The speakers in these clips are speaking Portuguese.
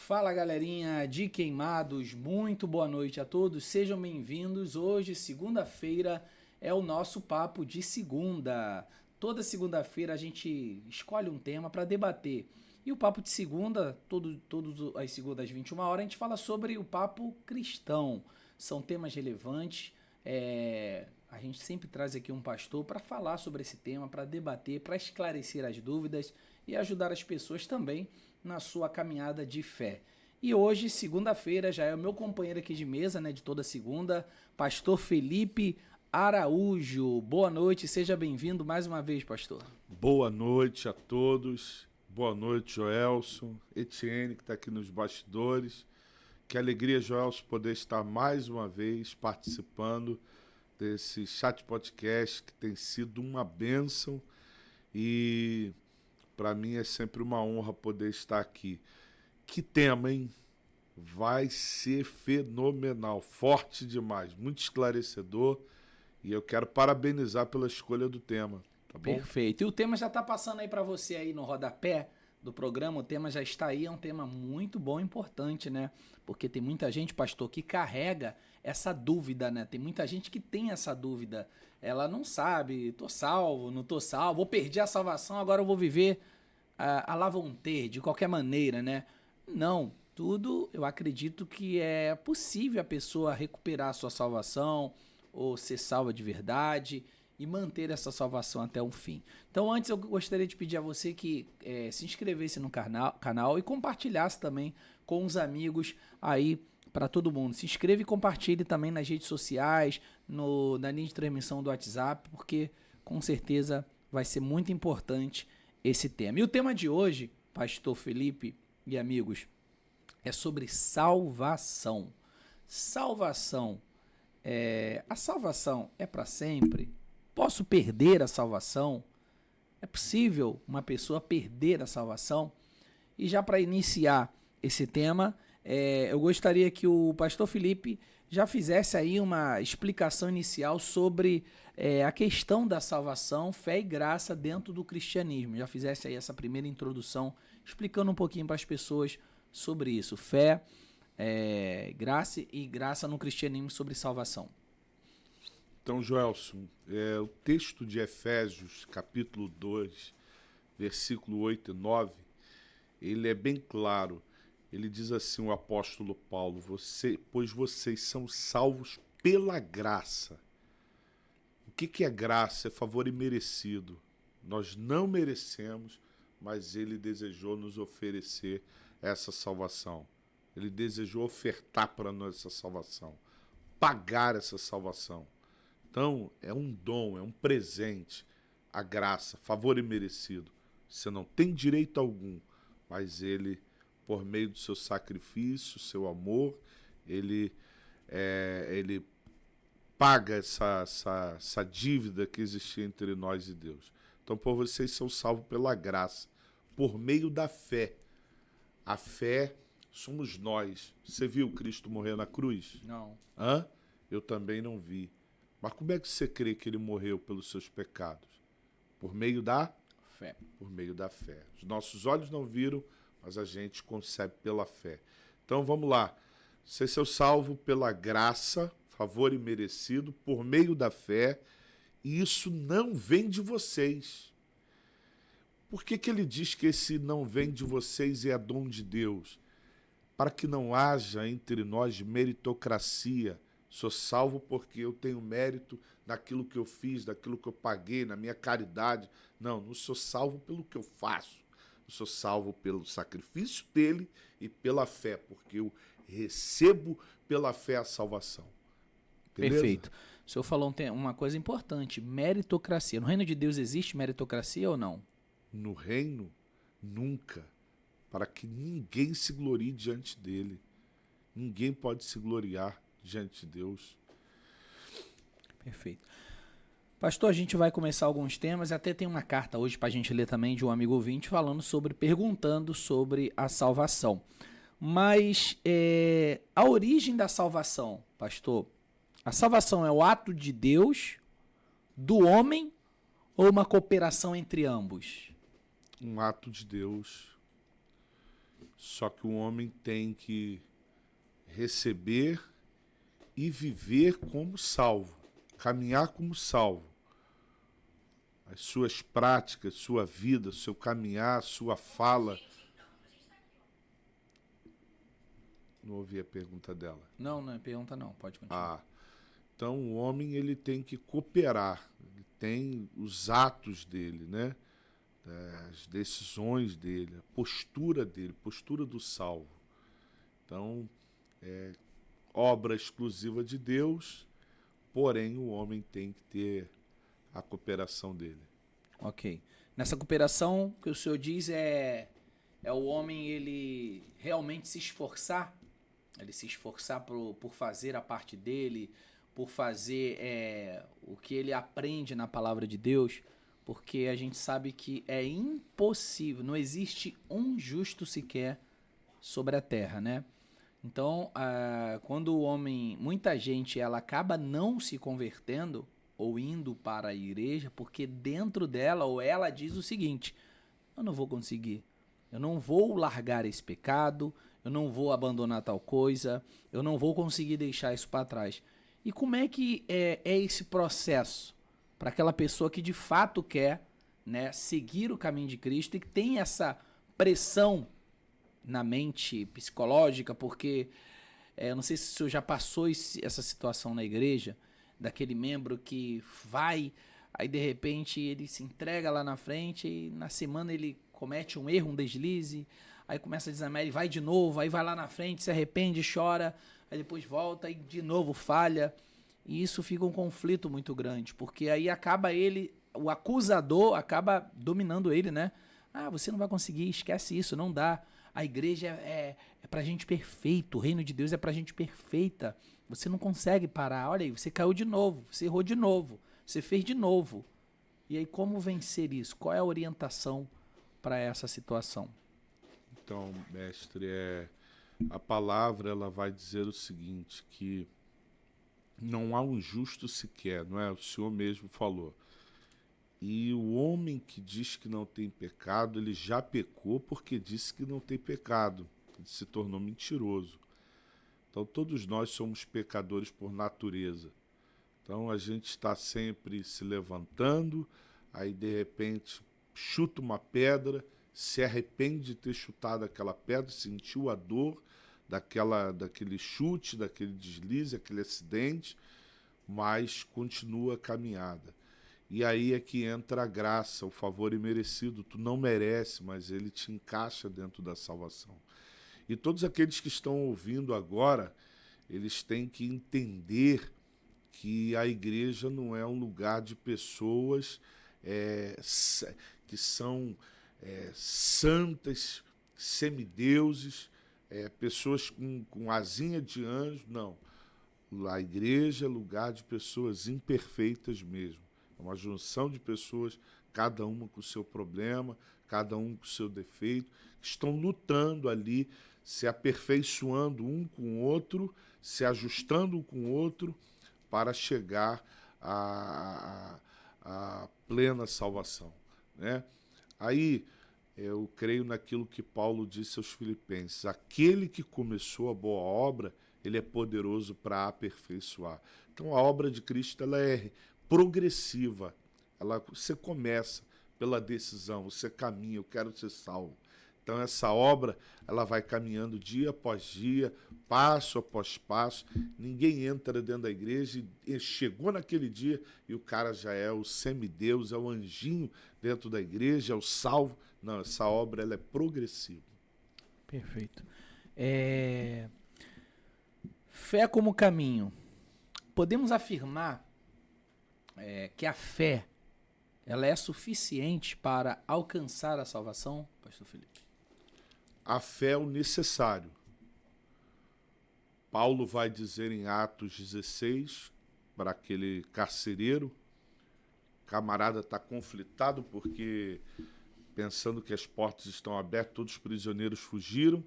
Fala galerinha de Queimados, muito boa noite a todos, sejam bem-vindos. Hoje, segunda-feira, é o nosso papo de segunda. Toda segunda-feira a gente escolhe um tema para debater. E o papo de segunda, todas as segundas às 21 horas, a gente fala sobre o papo cristão. São temas relevantes. A gente sempre traz aqui um pastor para falar sobre esse tema, para debater, para esclarecer as dúvidas e ajudar as pessoas também na sua caminhada de fé. E hoje, segunda-feira, já é o meu companheiro aqui de mesa, né, de toda segunda, pastor Felipe Araújo. Boa noite, seja bem-vindo mais uma vez, pastor. Boa noite a todos, boa noite, Joelson, Etienne, que está aqui nos bastidores. Que alegria, Joelson, poder estar mais uma vez participando desse chat podcast que tem sido uma bênção e para mim é sempre uma honra poder estar aqui. Que tema, hein? Vai ser fenomenal, forte demais, muito esclarecedor e eu quero parabenizar pela escolha do tema, tá bom? Perfeito. E o tema já está passando aí para você aí no rodapé do programa, o tema já está aí, é um tema muito bom e importante, né? Porque tem muita gente, pastor, que carrega essa dúvida, né? Tem muita gente que tem essa dúvida. Ela não sabe, tô salvo, não tô salvo, ou perdi a salvação, agora eu vou viver a lá vão ter, de qualquer maneira, né? Não, tudo eu acredito que é possível a pessoa recuperar a sua salvação, ou ser salva de verdade e manter essa salvação até o fim. Então, antes eu gostaria de pedir a você que se inscrevesse no canal e compartilhasse também com os amigos aí para todo mundo. Se inscreva e compartilhe também nas redes sociais, na linha de transmissão do WhatsApp, porque com certeza vai ser muito importante esse tema. E o tema de hoje, pastor Felipe e amigos, é sobre salvação. Salvação. A salvação é para sempre? Posso perder a salvação? É possível uma pessoa perder a salvação? E já para iniciar esse tema, eu gostaria que o pastor Felipe já fizesse aí uma explicação inicial sobre a questão da salvação, fé e graça dentro do cristianismo. Já fizesse aí essa primeira introdução, explicando um pouquinho para as pessoas sobre isso. Fé, graça e graça no cristianismo sobre salvação. Então, Joelson, o texto de Efésios, capítulo 2, versículo 8 e 9, ele é bem claro. Ele diz assim, o apóstolo Paulo, pois vocês são salvos pela graça. O que é graça? É favor imerecido. Nós não merecemos, mas ele desejou nos oferecer essa salvação. Ele desejou ofertar para nós essa salvação, pagar essa salvação. Então, é um dom, é um presente, a graça, favor imerecido. Você não tem direito algum, mas ele, por meio do seu sacrifício, seu amor, ele paga essa dívida que existia entre nós e Deus. Então, por vocês são salvos pela graça, por meio da fé. A fé somos nós. Você viu Cristo morrer na cruz? Não. Eu também não vi. Mas como é que você crê que ele morreu pelos seus pecados? Por meio da fé. Por meio da fé. Os nossos olhos não viram, mas a gente concebe pela fé. Então vamos lá. Você é salvo pela graça, favor imerecido, por meio da fé, e isso não vem de vocês. Por que ele diz que esse não vem de vocês e é dom de Deus? Para que não haja entre nós meritocracia. Sou salvo porque eu tenho mérito naquilo que eu fiz, naquilo que eu paguei, na minha caridade. Não sou salvo pelo que eu faço. Eu sou salvo pelo sacrifício dele e pela fé, porque eu recebo pela fé a salvação. Beleza? Perfeito. O senhor falou uma coisa importante, meritocracia. No reino de Deus existe meritocracia ou não? No reino, nunca. Para que ninguém se glorie diante dele. Ninguém pode se gloriar diante de Deus. Perfeito. Pastor, a gente vai começar alguns temas, até tem uma carta hoje para a gente ler também de um amigo ouvinte perguntando sobre a salvação. Mas a origem da salvação, pastor, a salvação é o ato de Deus, do homem ou uma cooperação entre ambos? Um ato de Deus. Só que o homem tem que receber e viver como salvo, caminhar como salvo. As suas práticas, sua vida, seu caminhar, sua fala. Não ouvi a pergunta dela. Não é pergunta não, pode continuar. Então o homem ele tem que cooperar, ele tem os atos dele, né? As decisões dele, a postura dele, postura do salvo. Então, obra exclusiva de Deus, porém o homem tem que ter a cooperação dele. Ok. Nessa cooperação, o que o senhor diz é o homem ele realmente se esforçar, ele se esforçar por fazer a parte dele, por fazer o que ele aprende na palavra de Deus, porque a gente sabe que é impossível, não existe um justo sequer sobre a terra, né? Então, quando o homem, muita gente, ela acaba não se convertendo ou indo para a igreja, porque dentro dela ou ela diz o seguinte: eu não vou conseguir, eu não vou largar esse pecado, eu não vou abandonar tal coisa, eu não vou conseguir deixar isso para trás. E como é que é esse processo para aquela pessoa que de fato quer, né, seguir o caminho de Cristo e que tem essa pressão na mente psicológica, porque eu não sei se o senhor já passou essa situação na igreja, daquele membro que vai, aí de repente ele se entrega lá na frente e na semana ele comete um erro, um deslize, aí começa a desanimar, ele vai de novo, aí vai lá na frente, se arrepende, chora, aí depois volta e de novo falha, e isso fica um conflito muito grande, porque aí acaba ele, o acusador acaba dominando ele, né? Você não vai conseguir, esquece isso, não dá. A igreja é pra gente perfeito, o reino de Deus é pra gente perfeita. Você não consegue parar, olha aí, você caiu de novo, você errou de novo, você fez de novo. E aí como vencer isso? Qual é a orientação para essa situação? Então, mestre, a palavra ela vai dizer o seguinte, que não há um justo sequer, não é? O Senhor mesmo falou. E o homem que diz que não tem pecado, ele já pecou porque disse que não tem pecado. Ele se tornou mentiroso. Então todos nós somos pecadores por natureza. Então a gente está sempre se levantando, aí de repente chuta uma pedra, se arrepende de ter chutado aquela pedra, sentiu a dor daquele chute, daquele deslize, aquele acidente, mas continua a caminhada. E aí é que entra a graça, o favor imerecido. Tu não merece, mas ele te encaixa dentro da salvação. E todos aqueles que estão ouvindo agora, eles têm que entender que a igreja não é um lugar de pessoas que são santas, semideuses, pessoas com asinha de anjo. Não. A igreja é lugar de pessoas imperfeitas mesmo. É uma junção de pessoas, cada uma com o seu problema, cada um com o seu defeito, que estão lutando ali, se aperfeiçoando um com o outro, se ajustando um com o outro, para chegar à plena salvação, né? Aí, eu creio naquilo que Paulo disse aos Filipenses: aquele que começou a boa obra, ele é poderoso para aperfeiçoar. Então, a obra de Cristo ela é progressiva. Você começa pela decisão, você caminha, eu quero ser salvo. Então essa obra ela vai caminhando dia após dia, passo após passo. Ninguém entra dentro da igreja e chegou naquele dia e o cara já é o semideus, é o anjinho dentro da igreja, é o salvo. Não, essa obra ela é progressiva. Perfeito. Fé como caminho. Podemos afirmar que a fé ela é suficiente para alcançar a salvação, pastor Felipe? A fé é o necessário. Paulo vai dizer em Atos 16 para aquele carcereiro, camarada está conflitado porque pensando que as portas estão abertas, todos os prisioneiros fugiram,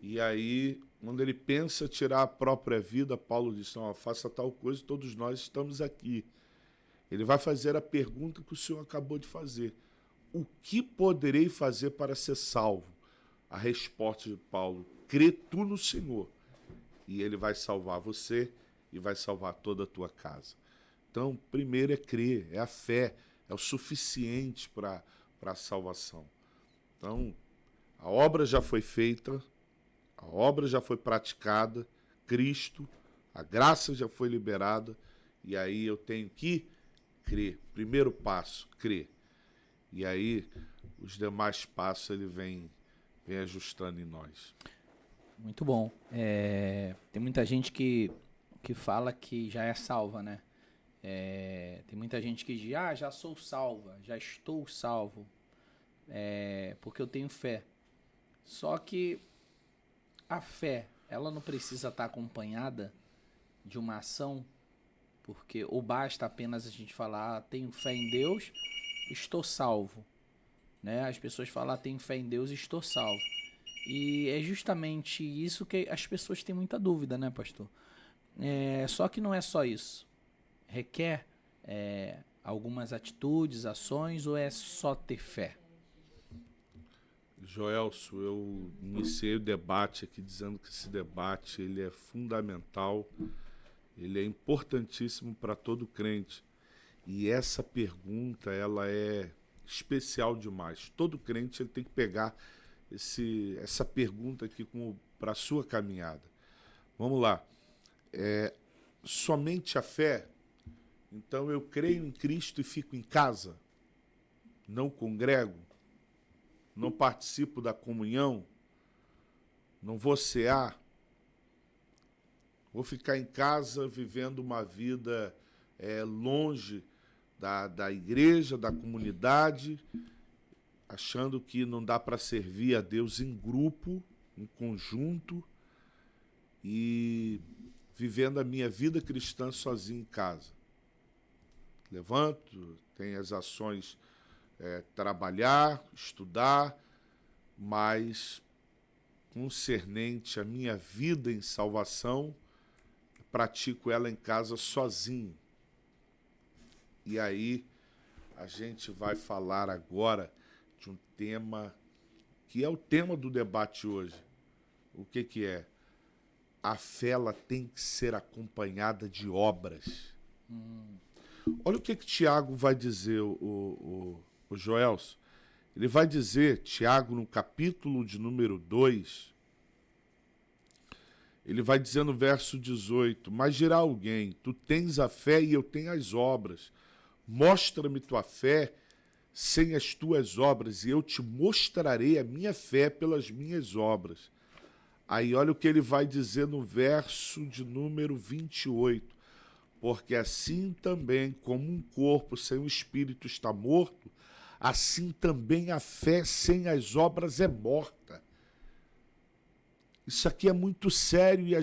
e aí quando ele pensa tirar a própria vida, Paulo diz: não, faça tal coisa, todos nós estamos aqui. Ele vai fazer a pergunta que o senhor acabou de fazer: o que poderei fazer para ser salvo? A resposta de Paulo: crê tu no Senhor, e ele vai salvar você e vai salvar toda a tua casa. Então, primeiro é crer, é a fé, é o suficiente para a salvação. Então, a obra já foi feita, a obra já foi praticada, Cristo, a graça já foi liberada, e aí eu tenho que crer. Primeiro passo, crer. E aí, os demais passos ele vem ajustando em nós. Muito bom. Tem muita gente que fala que já é salva, né? Tem muita gente que diz, já sou salva, já estou salvo, porque eu tenho fé. Só que a fé, ela não precisa estar acompanhada de uma ação, porque ou basta apenas a gente falar, tenho fé em Deus, estou salvo. Né? As pessoas falam, tenho fé em Deus, estou salvo. E é justamente isso que as pessoas têm muita dúvida, né, pastor? Só que não é só isso. Requer algumas atitudes, ações, ou é só ter fé? Joelso, eu iniciei o debate aqui dizendo que esse debate ele é fundamental, ele é importantíssimo para todo crente. E essa pergunta ela é especial demais. Todo crente ele tem que pegar essa pergunta aqui para a sua caminhada. Vamos lá. Somente a fé? Então eu creio em Cristo e fico em casa? Não congrego? Não participo da comunhão? Não vou cear? Vou ficar em casa vivendo uma vida longe da igreja, da comunidade, achando que não dá para servir a Deus em grupo, em conjunto, e vivendo a minha vida cristã sozinho em casa. Levanto, tenho as ações, trabalhar, estudar, mas concernente à minha vida em salvação, pratico ela em casa sozinho. E aí a gente vai falar agora de um tema que é o tema do debate hoje. O que é? A fé ela tem que ser acompanhada de obras. Olha o que Tiago vai dizer, o Joelso. Ele vai dizer, Tiago, no capítulo de número 2, ele vai dizer no verso 18, mas dirá alguém, tu tens a fé e eu tenho as obras. Mostra-me tua fé sem as tuas obras, e eu te mostrarei a minha fé pelas minhas obras. Aí olha o que ele vai dizer no verso de número 28. Porque assim também como um corpo sem o espírito está morto, assim também a fé sem as obras é morta. Isso aqui é muito sério e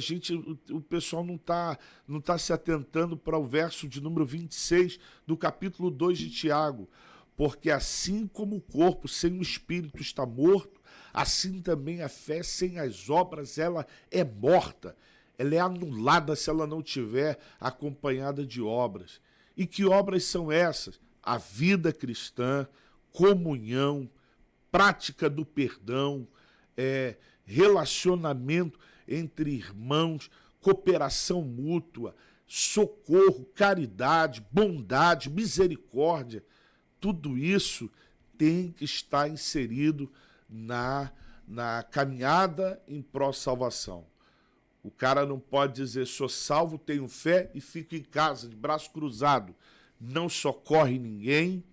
o pessoal não tá se atentando para o verso de número 26 do capítulo 2 de Tiago. Porque assim como o corpo sem o espírito está morto, assim também a fé sem as obras ela é morta. Ela é anulada se ela não tiver acompanhada de obras. E que obras são essas? A vida cristã, comunhão, prática do perdão, relacionamento entre irmãos, cooperação mútua, socorro, caridade, bondade, misericórdia. Tudo isso tem que estar inserido na caminhada em pró-salvação. O cara não pode dizer, sou salvo, tenho fé e fico em casa, de braço cruzado. Não socorre ninguém.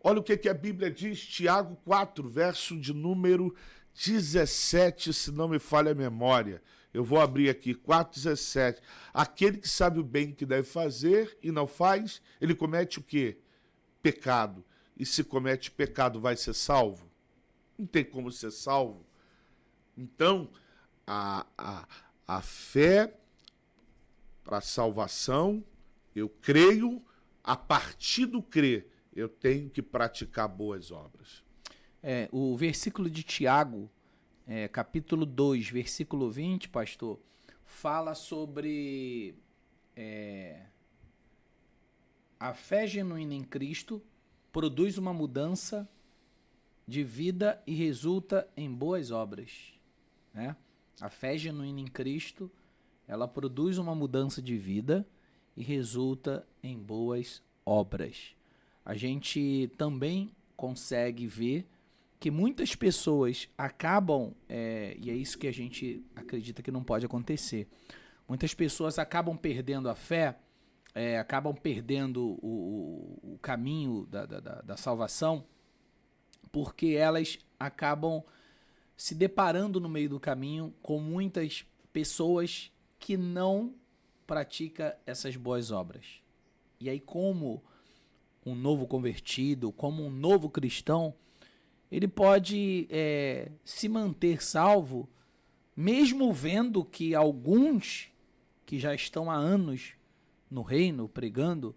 Olha o que a Bíblia diz, Tiago 4, verso de número 17, se não me falha a memória. Eu vou abrir aqui, 4,17. Aquele que sabe o bem que deve fazer e não faz, ele comete o quê? Pecado. E se comete pecado, vai ser salvo? Não tem como ser salvo. Então, a fé para a salvação, eu creio, a partir do crer, eu tenho que praticar boas obras. O versículo de Tiago, capítulo 2, versículo 20, pastor, fala sobre a fé genuína em Cristo produz uma mudança de vida e resulta em boas obras, né? A fé genuína em Cristo, ela produz uma mudança de vida e resulta em boas obras. A gente também consegue ver que muitas pessoas acabam, e é isso que a gente acredita que não pode acontecer, muitas pessoas acabam perdendo a fé, acabam perdendo o caminho da salvação, porque elas acabam se deparando no meio do caminho com muitas pessoas que não praticam essas boas obras. E aí, como um novo convertido, como um novo cristão, ele pode se manter salvo, mesmo vendo que alguns que já estão há anos no reino pregando,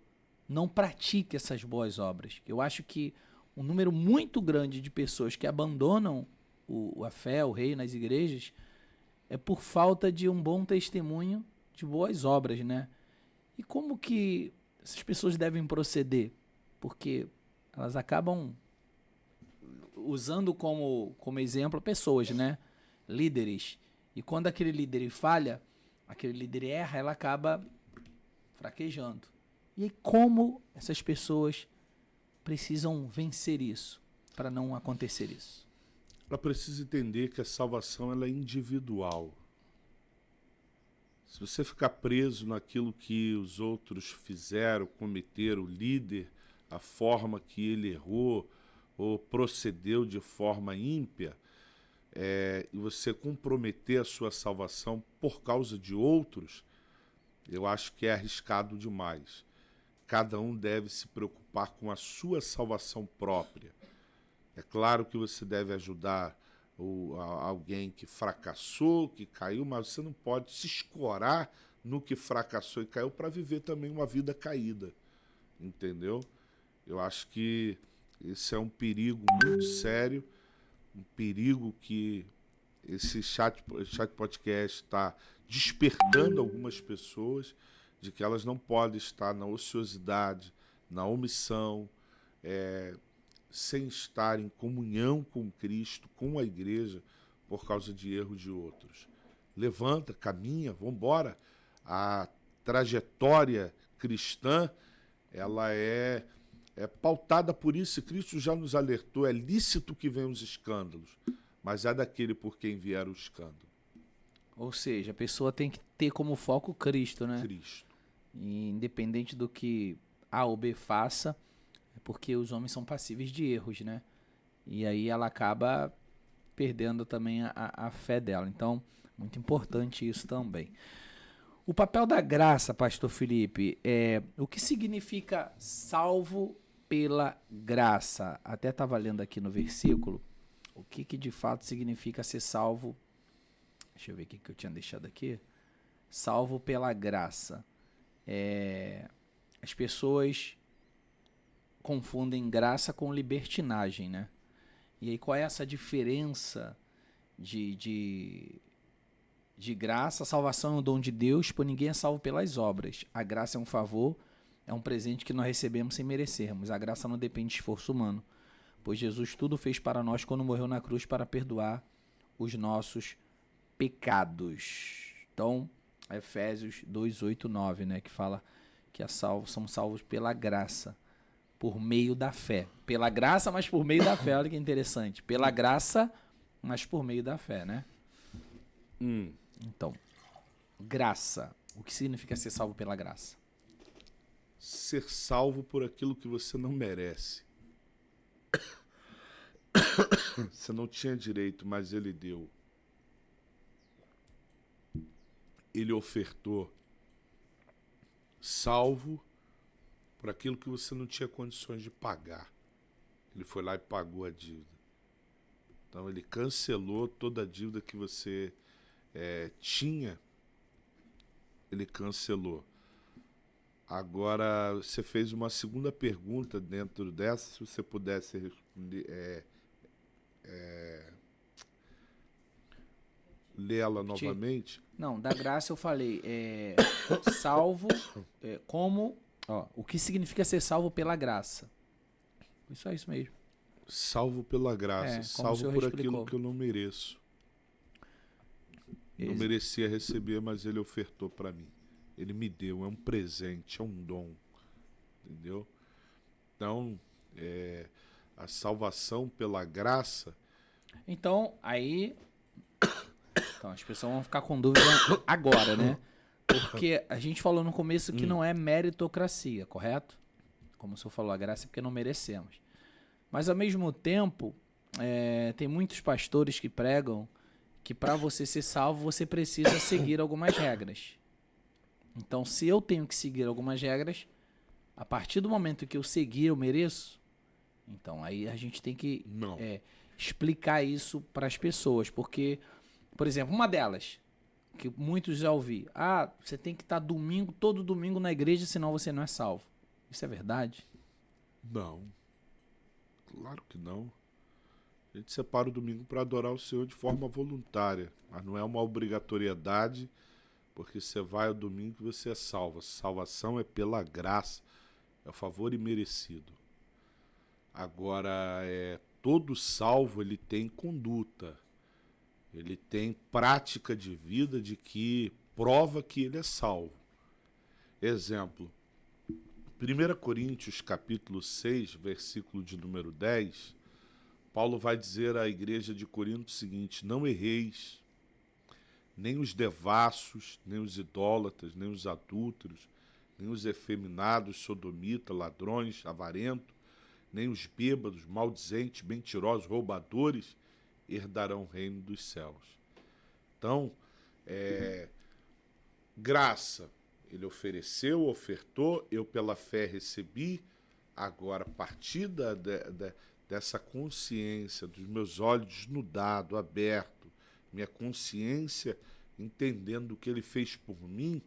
não pratique essas boas obras. Eu acho que um número muito grande de pessoas que abandonam a fé, o reino, nas igrejas, é por falta de um bom testemunho de boas obras, né? E como que essas pessoas devem proceder? Porque elas acabam usando como exemplo pessoas, né? Líderes. E quando aquele líder falha, aquele líder erra, ela acaba fraquejando. E aí, como essas pessoas precisam vencer isso para não acontecer isso? Ela precisa entender que a salvação ela é individual. Se você ficar preso naquilo que os outros fizeram, cometeram, o líder, a forma que ele errou ou procedeu de forma ímpia, e você comprometer a sua salvação por causa de outros, eu acho que é arriscado demais. Cada um deve se preocupar com a sua salvação própria. É claro que você deve ajudar alguém que fracassou, que caiu, mas você não pode se escorar no que fracassou e caiu para viver também uma vida caída, entendeu? Eu acho que esse é um perigo muito sério, um perigo que esse chat podcast está despertando algumas pessoas de que elas não podem estar na ociosidade, na omissão, sem estar em comunhão com Cristo, com a igreja, por causa de erro de outros. Levanta, caminha, vamos embora. A trajetória cristã, ela é pautada por isso, e Cristo já nos alertou, é lícito que venham os escândalos, mas é daquele por quem vier o escândalo. Ou seja, a pessoa tem que ter como foco Cristo, né? Cristo. E independente do que A ou B faça, é porque os homens são passíveis de erros, né? E aí ela acaba perdendo também a fé dela. Então, muito importante isso também. O papel da graça, pastor Felipe, o que significa salvo pela graça? Até estava lendo aqui no versículo o que de fato significa ser salvo. Deixa eu ver o que eu tinha deixado aqui. Salvo pela graça. As pessoas confundem graça com libertinagem, né? E aí qual é essa diferença de graça? A salvação é um dom de Deus, pois ninguém é salvo pelas obras. A graça é um favor, é um presente que nós recebemos sem merecermos. A graça não depende de esforço humano, pois Jesus tudo fez para nós quando morreu na cruz para perdoar os nossos pecados. Então, Efésios 2, 8, 9, né, que fala que somos salvos pela graça, por meio da fé. Pela graça, mas por meio da fé. Olha que interessante. Pela graça, mas por meio da fé, né? Então, graça. O que significa ser salvo pela graça? Ser salvo por aquilo que você não merece. Você não tinha direito, mas ele deu. Ele ofertou. Salvo por aquilo que você não tinha condições de pagar. Ele foi lá e pagou a dívida. Então ele cancelou toda a dívida que você tinha. Ele cancelou. Agora, você fez uma segunda pergunta dentro dessa, se você pudesse responder, lê-la novamente. Não, da graça eu falei, salvo, como, o que significa ser salvo pela graça? Isso é isso mesmo. Salvo pela graça, como o salvo senhor por explicou. aquilo que eu não mereço. Não Ex- merecia receber, mas ele ofertou para mim. Ele me deu, é um presente, é um dom. Entendeu? Então, a salvação pela graça. Então, aí. Então, as pessoas vão ficar com dúvida agora, né? Porque a gente falou no começo que não é meritocracia, correto? Como o senhor falou, a graça é porque não merecemos. Mas, ao mesmo tempo, tem muitos pastores que pregam que para você ser salvo, você precisa seguir algumas regras. Então, se eu tenho que seguir algumas regras, a partir do momento que eu seguir, eu mereço. Então, aí a gente tem que Não. explicar isso para as pessoas. Porque, por exemplo, uma delas, que muitos já ouvi. Você tem que estar todo domingo na igreja, senão você não é salvo. Isso é verdade? Não. Claro que não. A gente separa o domingo para adorar o Senhor de forma voluntária. Mas não é uma obrigatoriedade, porque você vai ao domingo e você é salvo. Salvação é pela graça, é o favor imerecido. Agora, todo salvo ele tem conduta. Ele tem prática de vida de que prova que ele é salvo. Exemplo, 1 Coríntios capítulo 6, versículo de número 10, Paulo vai dizer à igreja de Corinto o seguinte: não erreis, nem os devassos, nem os idólatras, nem os adúlteros, nem os efeminados, sodomitas, ladrões, avarentos, nem os bêbados, maldizentes, mentirosos, roubadores, herdarão o reino dos céus. Então, graça, ele ofereceu, ofertou, eu pela fé recebi. Agora, a partir dessa consciência, dos meus olhos desnudados, abertos, minha consciência entendendo o que ele fez por mim,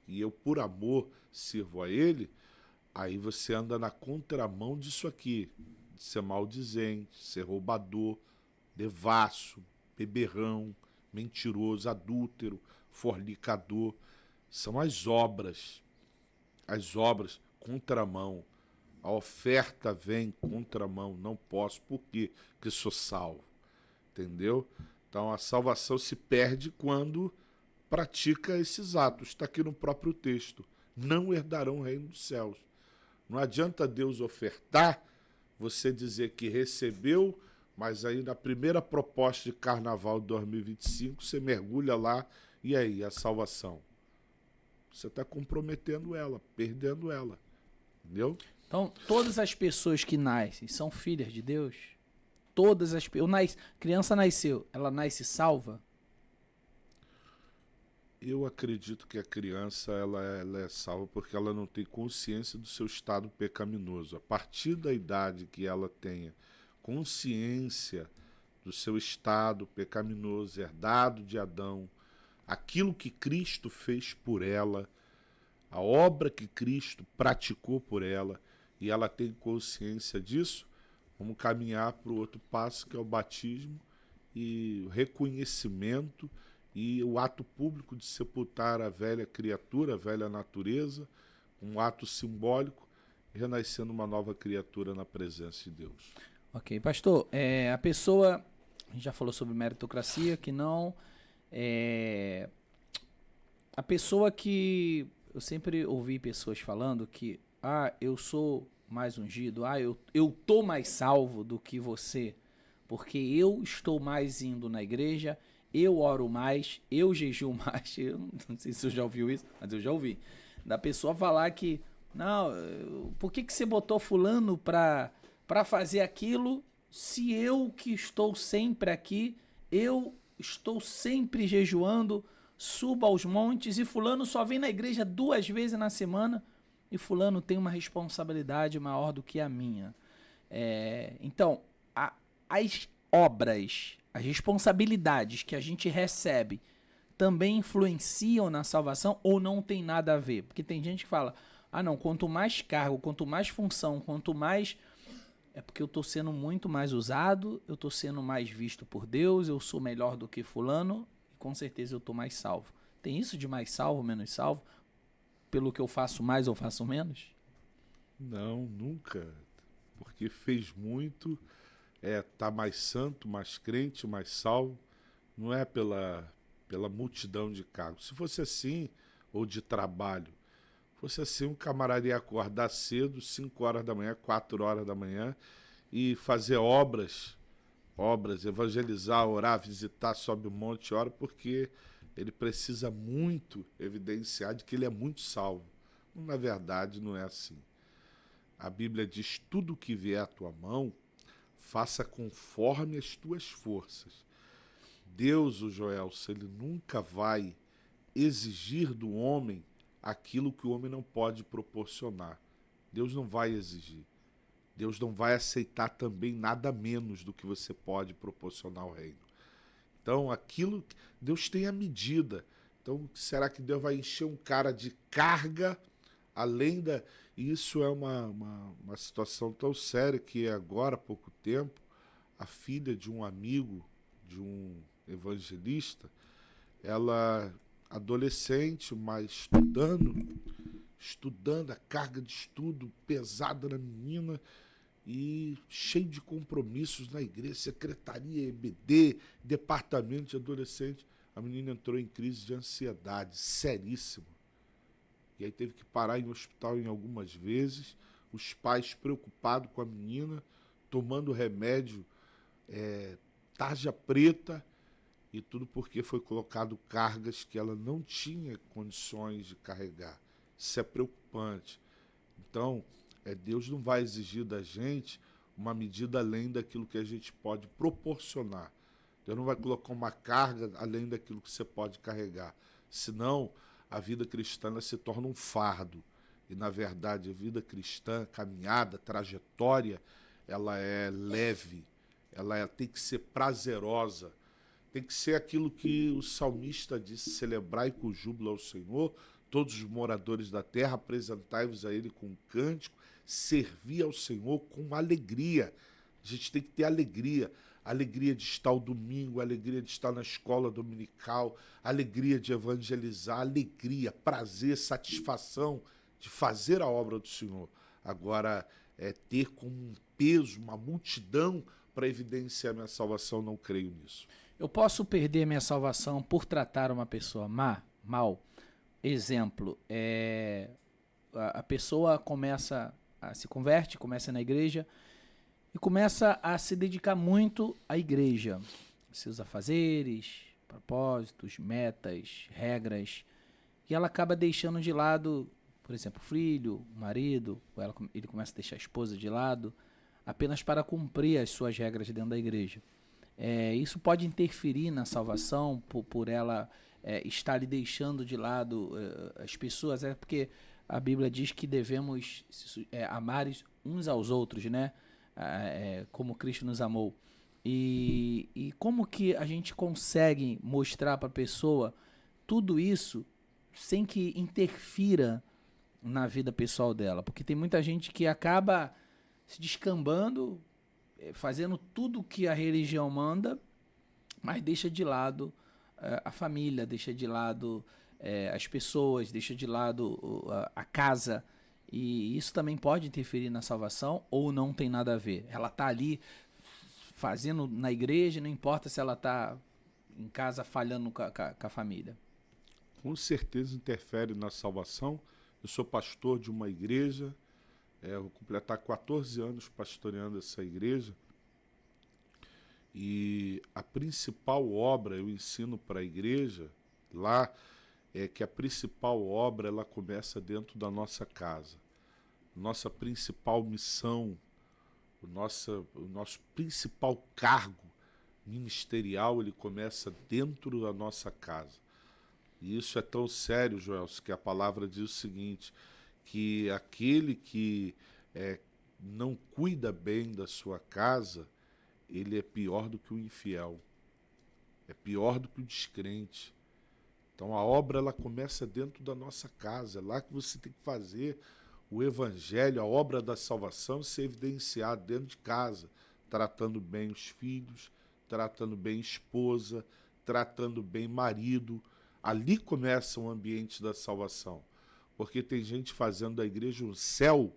e eu por amor sirvo a ele, aí você anda na contramão disso aqui, de ser maldizente, ser roubador, devasso, beberrão, mentiroso, adúltero, fornicador. São as obras, contramão. A oferta vem contramão, não posso, por quê? Porque sou salvo, entendeu? Então a salvação se perde quando pratica esses atos. Está aqui no próprio texto. Não herdarão o reino dos céus. Não adianta Deus ofertar, você dizer que recebeu, mas aí na primeira proposta de carnaval de 2025, você mergulha lá, e aí, a salvação? Você está comprometendo ela, perdendo ela. Entendeu? Então, todas as pessoas que nascem são filhas de Deus? Criança nasceu, ela nasce salva? Eu acredito que a criança ela é salva porque ela não tem consciência do seu estado pecaminoso. A partir da idade que ela tenha consciência do seu estado pecaminoso, herdado de Adão, aquilo que Cristo fez por ela, a obra que Cristo praticou por ela, e ela tem consciência disso, vamos caminhar para o outro passo, que é o batismo e o reconhecimento e o ato público de sepultar a velha criatura, a velha natureza, um ato simbólico, renascendo uma nova criatura na presença de Deus. Ok, pastor, a pessoa, a gente já falou sobre meritocracia, que não, a pessoa que, eu sempre ouvi pessoas falando que, eu sou mais ungido, eu tô mais salvo do que você, porque eu estou mais indo na igreja, eu oro mais, eu jejuo mais. Eu não sei se você já ouviu isso, mas eu já ouvi. Da pessoa falar que, não, por que você botou fulano para fazer aquilo, se eu que estou sempre aqui, eu estou sempre jejuando, subo aos montes, e fulano só vem na igreja 2 vezes na semana, e fulano tem uma responsabilidade maior do que a minha. Então, as obras, as responsabilidades que a gente recebe também influenciam na salvação ou não tem nada a ver? Porque tem gente que fala, não, quanto mais cargo, quanto mais função, quanto mais... É porque eu estou sendo muito mais usado, eu estou sendo mais visto por Deus, eu sou melhor do que fulano, e com certeza eu estou mais salvo. Tem isso de mais salvo, menos salvo? Pelo que eu faço mais ou faço menos? Não, nunca. Porque fez muito, tá mais santo, mais crente, mais salvo, não é pela multidão de cargos. Se fosse assim, ou de trabalho, fosse assim, um camarada ia acordar cedo, 5 horas da manhã, 4 horas da manhã, e fazer obras, evangelizar, orar, visitar, sobe um monte de hora, porque ele precisa muito evidenciar de que ele é muito salvo. Na verdade, não é assim. A Bíblia diz: tudo que vier à tua mão, faça conforme as tuas forças. Deus, o Joelson, ele nunca vai exigir do homem aquilo que o homem não pode proporcionar. Deus não vai exigir. Deus não vai aceitar também nada menos do que você pode proporcionar ao reino. Então, aquilo, Deus tem a medida. Então, será que Deus vai encher um cara de carga além da... Isso é uma situação tão séria que agora, há pouco tempo, a filha de um amigo, de um evangelista, ela, adolescente, mas estudando, a carga de estudo pesada na menina e cheio de compromissos na igreja, secretaria, EBD, departamento de adolescente. A menina entrou em crise de ansiedade, seríssima. E aí teve que parar em hospital em algumas vezes, os pais preocupados com a menina, tomando remédio, tarja preta, e tudo porque foi colocado cargas que ela não tinha condições de carregar. Isso é preocupante. Então, Deus não vai exigir da gente uma medida além daquilo que a gente pode proporcionar. Deus não vai colocar uma carga além daquilo que você pode carregar. Senão, a vida cristã se torna um fardo. E, na verdade, a vida cristã, a caminhada, a trajetória, ela é leve, ela tem que ser prazerosa. Tem que ser aquilo que o salmista disse: celebrai com júbilo ao Senhor, todos os moradores da terra, apresentai-vos a Ele com cântico, servir ao Senhor com alegria. A gente tem que ter alegria. Alegria de estar ao domingo, alegria de estar na escola dominical, alegria de evangelizar, alegria, prazer, satisfação de fazer a obra do Senhor. Agora, ter como um peso, uma multidão para evidenciar minha salvação, não creio nisso. Eu posso perder minha salvação por tratar uma pessoa mal? Exemplo, a pessoa se converte, começa na igreja e começa a se dedicar muito à igreja, seus afazeres, propósitos, metas, regras, e ela acaba deixando de lado, por exemplo, o filho, o marido, ele começa a deixar a esposa de lado, apenas para cumprir as suas regras dentro da igreja. Isso pode interferir na salvação por ela estar ali deixando de lado as pessoas, porque a Bíblia diz que devemos amar uns aos outros, né? Como Cristo nos amou. E como que a gente consegue mostrar para a pessoa tudo isso sem que interfira na vida pessoal dela? Porque tem muita gente que acaba se descambando, fazendo tudo que a religião manda, mas deixa de lado a família, deixa de lado as pessoas, deixa de lado a casa. E isso também pode interferir na salvação ou não tem nada a ver? Ela está ali fazendo na igreja, não importa se ela está em casa falhando com a família. Com certeza interfere na salvação. Eu sou pastor de uma igreja, vou completar 14 anos pastoreando essa igreja. E a principal obra, eu ensino para a igreja lá, que a principal obra ela começa dentro da nossa casa. Nossa principal missão, o nosso principal cargo ministerial, ele começa dentro da nossa casa. E isso é tão sério, Joelson, que a palavra diz o seguinte, que aquele que não cuida bem da sua casa, ele é pior do que o infiel, é pior do que o descrente. Então a obra ela começa dentro da nossa casa, é lá que você tem que fazer o evangelho, a obra da salvação se evidenciar dentro de casa, tratando bem os filhos, tratando bem esposa, tratando bem marido. Ali começa o ambiente da salvação, porque tem gente fazendo da igreja um céu,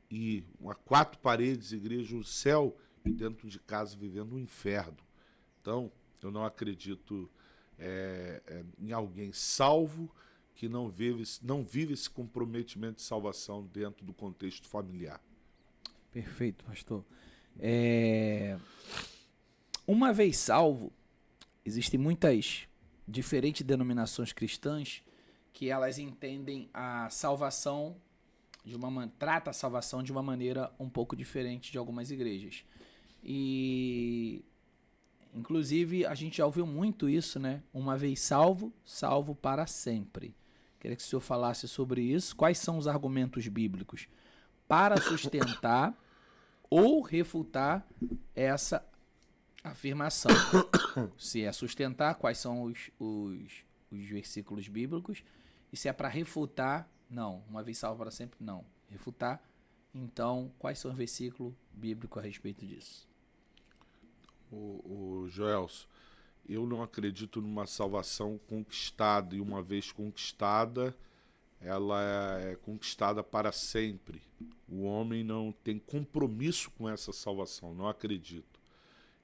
e a 4 paredes, igreja um céu, e dentro de casa vivendo um inferno. Então, eu não acredito em alguém salvo que não vive esse comprometimento de salvação dentro do contexto familiar. Perfeito, pastor. Uma vez salvo, existem muitas diferentes denominações cristãs que elas entendem a salvação trata a salvação de uma maneira um pouco diferente de algumas igrejas. E inclusive a gente já ouviu muito isso, né? Uma vez salvo, salvo para sempre. Queria que o senhor falasse sobre isso. Quais são os argumentos bíblicos para sustentar ou refutar essa afirmação? Se é sustentar, quais são os versículos bíblicos? E se é para refutar, não. Uma vez salvo para sempre, não. Refutar, então, quais são os versículos bíblicos a respeito disso? O Joelson, eu não acredito numa salvação conquistada, e uma vez conquistada, ela é conquistada para sempre. O homem não tem compromisso com essa salvação, não acredito.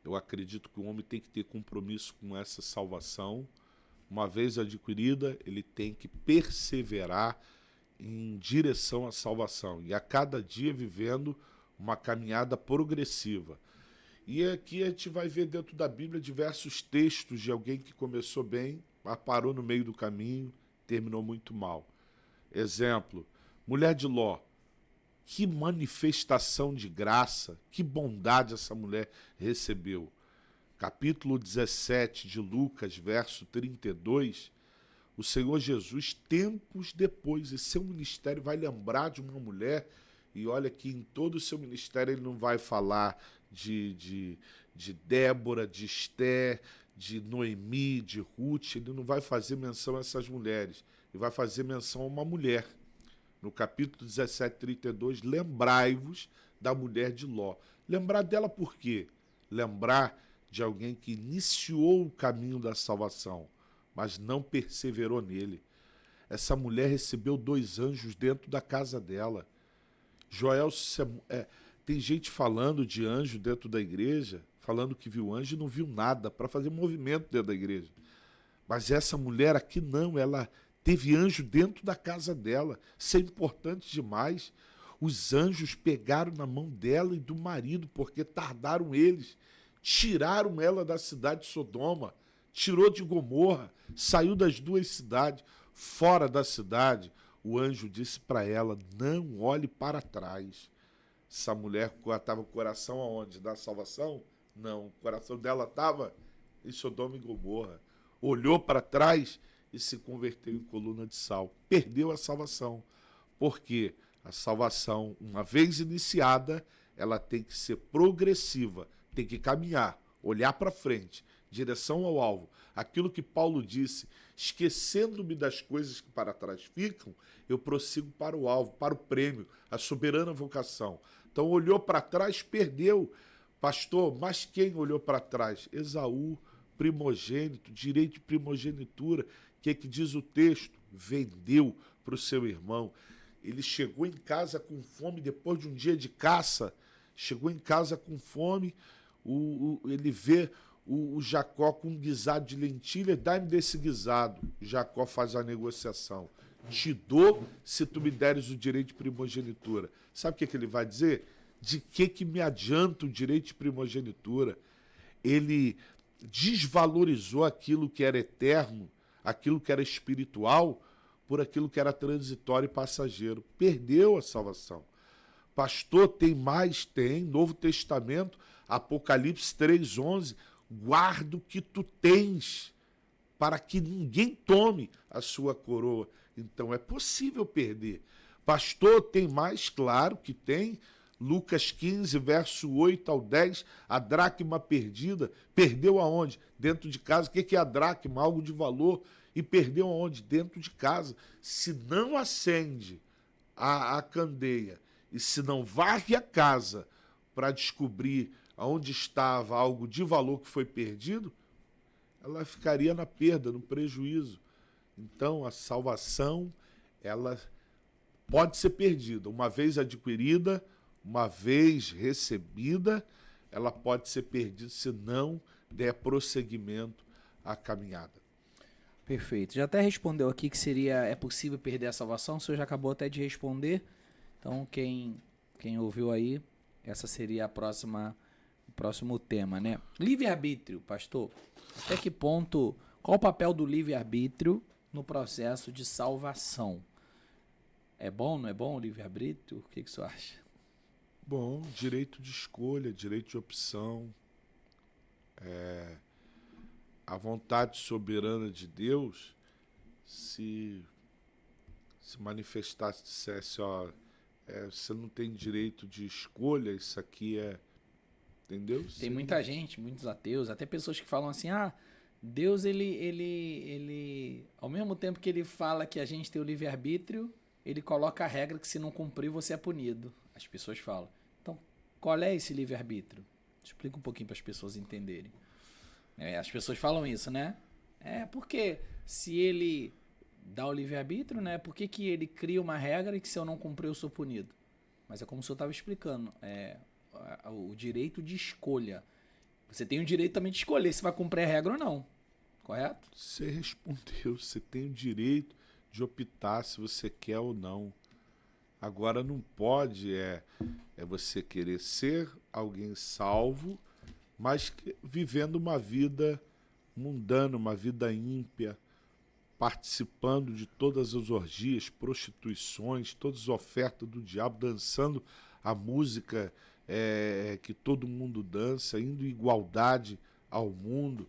Eu acredito que o homem tem que ter compromisso com essa salvação. Uma vez adquirida, ele tem que perseverar em direção à salvação e a cada dia vivendo uma caminhada progressiva. E aqui a gente vai ver dentro da Bíblia diversos textos de alguém que começou bem, mas parou no meio do caminho, terminou muito mal. Exemplo, mulher de Ló. Que manifestação de graça, que bondade essa mulher recebeu. Capítulo 17 de Lucas, verso 32, o Senhor Jesus, tempos depois, e seu ministério vai lembrar de uma mulher, e olha que em todo o seu ministério ele não vai falar de Débora, de Esté, de Noemi, de Ruth, ele não vai fazer menção a essas mulheres, ele vai fazer menção a uma mulher. No capítulo 17, 32, lembrai-vos da mulher de Ló. Lembrar dela por quê? Lembrar de alguém que iniciou o caminho da salvação, mas não perseverou nele. Essa mulher recebeu 2 anjos dentro da casa dela. Joel, tem gente falando de anjo dentro da igreja, falando que viu anjo e não viu nada, para fazer movimento dentro da igreja. Mas essa mulher aqui não, ela teve anjo dentro da casa dela. Isso é importante demais. Os anjos pegaram na mão dela e do marido, porque tardaram eles. Tiraram ela da cidade de Sodoma, tirou de Gomorra, saiu das 2 cidades. Fora da cidade, o anjo disse para ela, não olhe para trás. Essa mulher estava com o coração aonde? Da salvação? Não, o coração dela estava em Sodoma e Gomorra. Olhou para trás e se converteu em coluna de sal. Perdeu a salvação. Por quê? A salvação, uma vez iniciada, ela tem que ser progressiva, tem que caminhar, olhar para frente, direção ao alvo. Aquilo que Paulo disse, esquecendo-me das coisas que para trás ficam, eu prossigo para o alvo, para o prêmio, a soberana vocação. Então olhou para trás, perdeu. Pastor, mas quem olhou para trás? Esaú, primogênito, direito de primogenitura. O que diz o texto? Vendeu para o seu irmão. Ele chegou em casa com fome depois de um dia de caça. Chegou em casa com fome, ele vê o Jacó com um guisado de lentilha, dá-me desse guisado. Jacó faz a negociação. Te dou se tu me deres o direito de primogenitura. Sabe o que ele vai dizer? De que me adianta o direito de primogenitura? Ele desvalorizou aquilo que era eterno, aquilo que era espiritual, por aquilo que era transitório e passageiro. Perdeu a salvação. Pastor, tem mais? Tem. Novo Testamento, Apocalipse 3:11. Guarda o que tu tens, para que ninguém tome a sua coroa. Então é possível perder. Pastor, tem mais? Claro que tem. Lucas 15, verso 8 ao 10, a dracma perdida. Perdeu aonde? Dentro de casa. O que é a dracma? Algo de valor. E perdeu aonde? Dentro de casa. Se não acende a candeia e se não varre a casa para descobrir onde estava algo de valor que foi perdido, ela ficaria na perda, no prejuízo. Então, a salvação, ela pode ser perdida. Uma vez adquirida, uma vez recebida, ela pode ser perdida se não der prosseguimento à caminhada. Perfeito. Já até respondeu aqui que é possível perder a salvação, o senhor já acabou até de responder. Então, quem ouviu aí, essa seria o próximo tema, né? Livre-arbítrio, pastor. Até que ponto, qual o papel do livre-arbítrio no processo de salvação? É bom, não é bom o livre-arbítrio? O que o senhor acha? Bom, direito de escolha, direito de opção. A vontade soberana de Deus se manifestasse, dissesse, ó, você não tem direito de escolha, isso aqui é... Entendeu? Tem muita gente, muitos ateus, até pessoas que falam assim, Deus, ele ao mesmo tempo que ele fala que a gente tem o livre-arbítrio, ele coloca a regra que se não cumprir, você é punido. As pessoas falam. Então, qual é esse livre-arbítrio? Explica um pouquinho para as pessoas entenderem. As pessoas falam isso, né? Porque se ele dá o livre-arbítrio, né? Por que ele cria uma regra e que se eu não cumprir, eu sou punido? Mas é como o senhor estava explicando. O direito de escolha. Você tem o direito também de escolher se vai cumprir a regra ou não. Correto? Você respondeu. Você tem o direito de optar se você quer ou não. Agora não pode você querer ser alguém salvo, mas vivendo uma vida mundana, uma vida ímpia, participando de todas as orgias, prostituições, todas as ofertas do diabo, dançando a música que todo mundo dança, indo em igualdade ao mundo.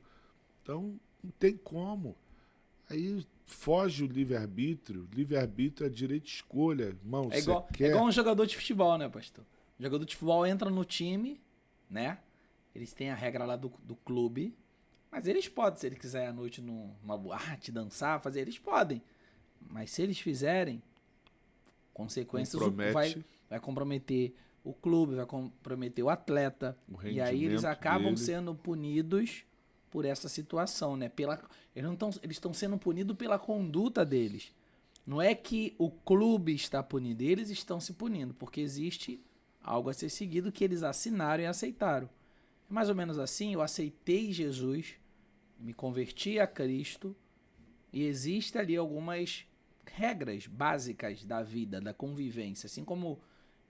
Então, não tem como. Aí foge o livre-arbítrio. Livre-arbítrio é direito de escolha. Irmão, é igual um jogador de futebol, né, pastor? O jogador de futebol entra no time, né? Eles têm a regra lá do clube, mas eles podem, se eles quiserem à noite numa boate, dançar, fazer, eles podem. Mas se eles fizerem, consequências vai comprometer o clube, vai comprometer o atleta. E aí eles acabam sendo punidos por essa situação, né? Eles estão sendo punidos pela conduta deles. Não é que o clube está punindo, eles estão se punindo, porque existe algo a ser seguido que eles assinaram e aceitaram. É mais ou menos assim, eu aceitei Jesus, me converti a Cristo, e existem ali algumas regras básicas da vida, da convivência. Assim como,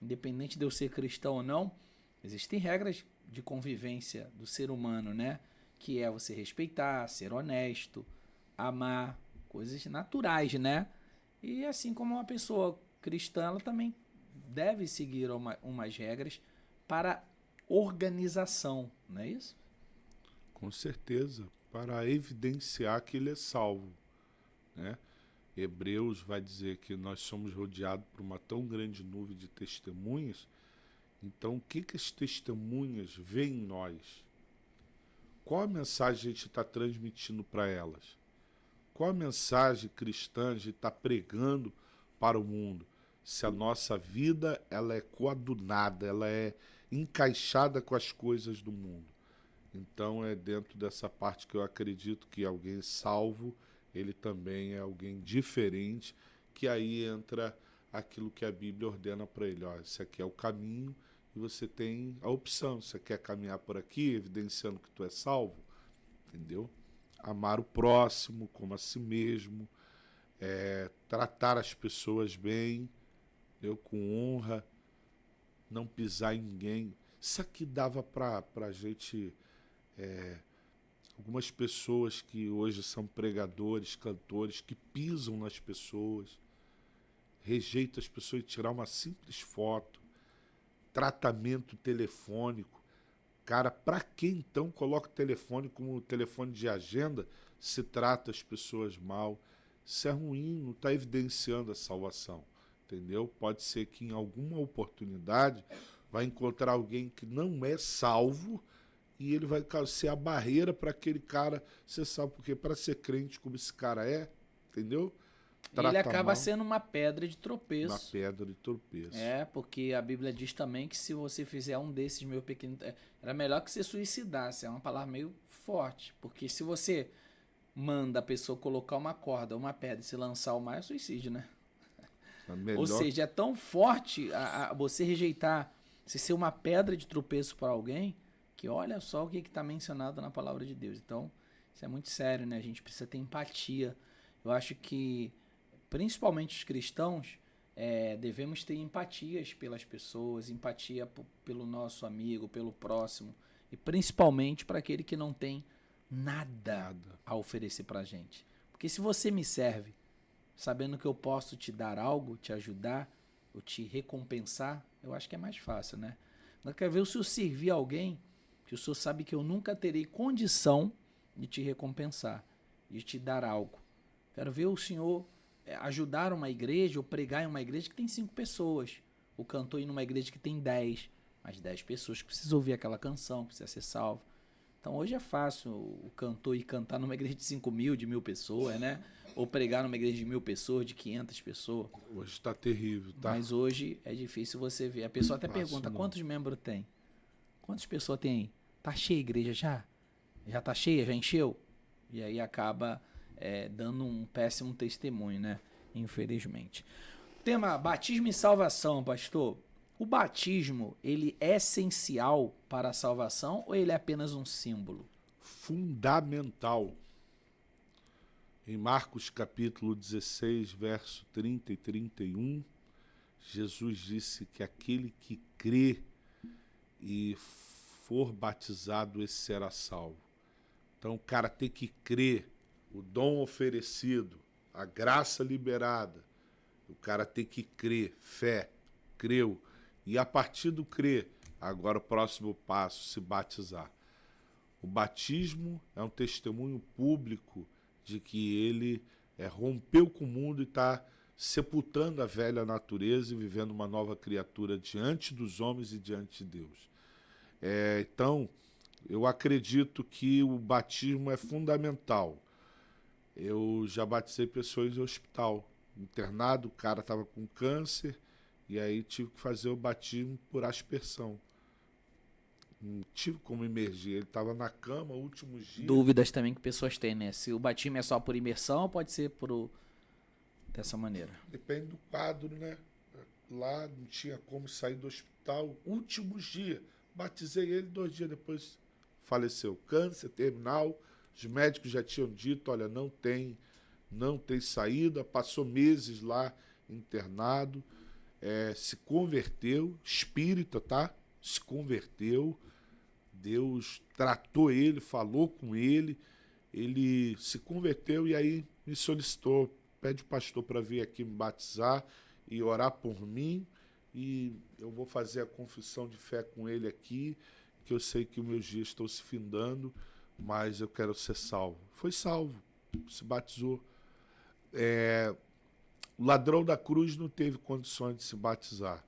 independente de eu ser cristão ou não, existem regras de convivência do ser humano, né? Que é você respeitar, ser honesto, amar, coisas naturais, né? E assim como uma pessoa cristã, ela também deve seguir umas regras para organização, não é isso? Com certeza, para evidenciar que ele é salvo, né? Hebreus vai dizer que nós somos rodeados por uma tão grande nuvem de testemunhas. Então, o que as testemunhas veem em nós? Qual a mensagem a gente está transmitindo para elas? Qual a mensagem cristã a gente está pregando para o mundo? Se a nossa vida ela é coadunada, ela é encaixada com as coisas do mundo. Então é dentro dessa parte que eu acredito que alguém salvo, ele também é alguém diferente, que aí entra aquilo que a Bíblia ordena para ele. Ó, esse aqui é o caminho e você tem a opção. Você quer caminhar por aqui, evidenciando que tu é salvo? Entendeu? Amar o próximo como a si mesmo, tratar as pessoas bem, com honra, não pisar em ninguém. Isso aqui dava para a gente... algumas pessoas que hoje são pregadores, cantores, que pisam nas pessoas, rejeitam as pessoas e tirar uma simples foto, tratamento telefônico. Cara, para que então coloca o telefone como telefone de agenda se trata as pessoas mal? Isso é ruim, não está evidenciando a salvação, entendeu? Pode ser que em alguma oportunidade vai encontrar alguém que não é salvo e ele vai ser a barreira para aquele cara ser salvo, porque para ser crente como esse cara entendeu? Ele acaba sendo uma pedra de tropeço. Uma pedra de tropeço. Porque a Bíblia diz também que se você fizer um desses meus pequenos... Era melhor que você suicidasse. É uma palavra meio forte. Porque se você manda a pessoa colocar uma corda, uma pedra e se lançar ao mar, é suicídio, né? Ou seja, é tão forte você rejeitar, se ser uma pedra de tropeço para alguém, que olha só o que está mencionado na palavra de Deus. Então, isso é muito sério, né? A gente precisa ter empatia. Eu acho que, principalmente os cristãos, devemos ter empatias pelas pessoas, empatia pelo nosso amigo, pelo próximo, e principalmente para aquele que não tem nada a oferecer para a gente. Porque se você me serve, sabendo que eu posso te dar algo, te ajudar, ou te recompensar, eu acho que é mais fácil, né? Mas quer ver se eu servir alguém, que o senhor sabe que eu nunca terei condição de te recompensar, de te dar algo. Quero ver o senhor ajudar uma igreja ou pregar em uma igreja que tem 5 pessoas. O cantor ir numa igreja que tem 10, mas 10 pessoas que precisam ouvir aquela canção, precisa ser salvo. Então hoje é fácil o cantor ir cantar numa igreja de 5.000, de 1.000 pessoas, né? Ou pregar numa igreja de 1.000 pessoas, de 500 pessoas. Hoje está terrível, tá? Mas hoje é difícil você ver. A pessoa até pergunta, quantos membros tem? Quantas pessoas tem aí? Tá cheia a igreja já? Já tá cheia? Já encheu? E aí acaba dando um péssimo testemunho, né? Infelizmente. Tema batismo e salvação, pastor. O batismo, ele é essencial para a salvação ou ele é apenas um símbolo? Fundamental. Em Marcos capítulo 16, verso 30 e 31, Jesus disse que aquele que crê e for batizado, esse será salvo. Então o cara tem que crer, o dom oferecido, a graça liberada. O cara tem que crer, fé, creu. E a partir do crer, agora o próximo passo, se batizar. O batismo é um testemunho público de que ele rompeu com o mundo e está sepultando a velha natureza e vivendo uma nova criatura diante dos homens e diante de Deus. Então, eu acredito que o batismo é fundamental. Eu já batizei pessoas em hospital, internado, o cara estava com câncer, e aí tive que fazer o batismo por aspersão. Não tive como imergir, ele estava na cama, últimos dias. Dúvidas também que pessoas têm, né? Se o batismo é só por imersão ou pode ser dessa maneira? Depende do quadro, né? Lá não tinha como sair do hospital, últimos dias. Batizei ele, 2 dias depois faleceu. Câncer terminal, os médicos já tinham dito, olha, não tem saída, passou meses lá internado, se converteu, espírita, tá? Se converteu, Deus tratou ele, falou com ele se converteu e aí me solicitou, pede o pastor para vir aqui me batizar e orar por mim, e eu vou fazer a confissão de fé com ele aqui, que eu sei que os meus dias estão se findando, mas eu quero ser salvo. Foi salvo, se batizou. O ladrão da cruz não teve condições de se batizar.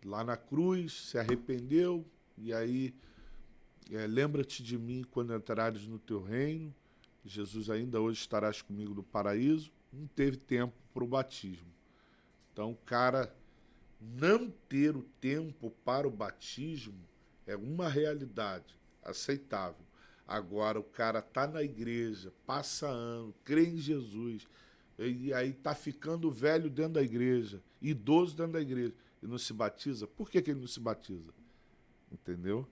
Lá na cruz, se arrependeu, e aí lembra-te de mim quando entrares no teu reino. Jesus, ainda hoje estarás comigo no paraíso. Não teve tempo para o batismo. Então, o cara não ter o tempo para o batismo é uma realidade aceitável. Agora, o cara está na igreja, passa ano, crê em Jesus, e aí está ficando velho dentro da igreja, idoso dentro da igreja, e não se batiza. Por que ele não se batiza? Entendeu?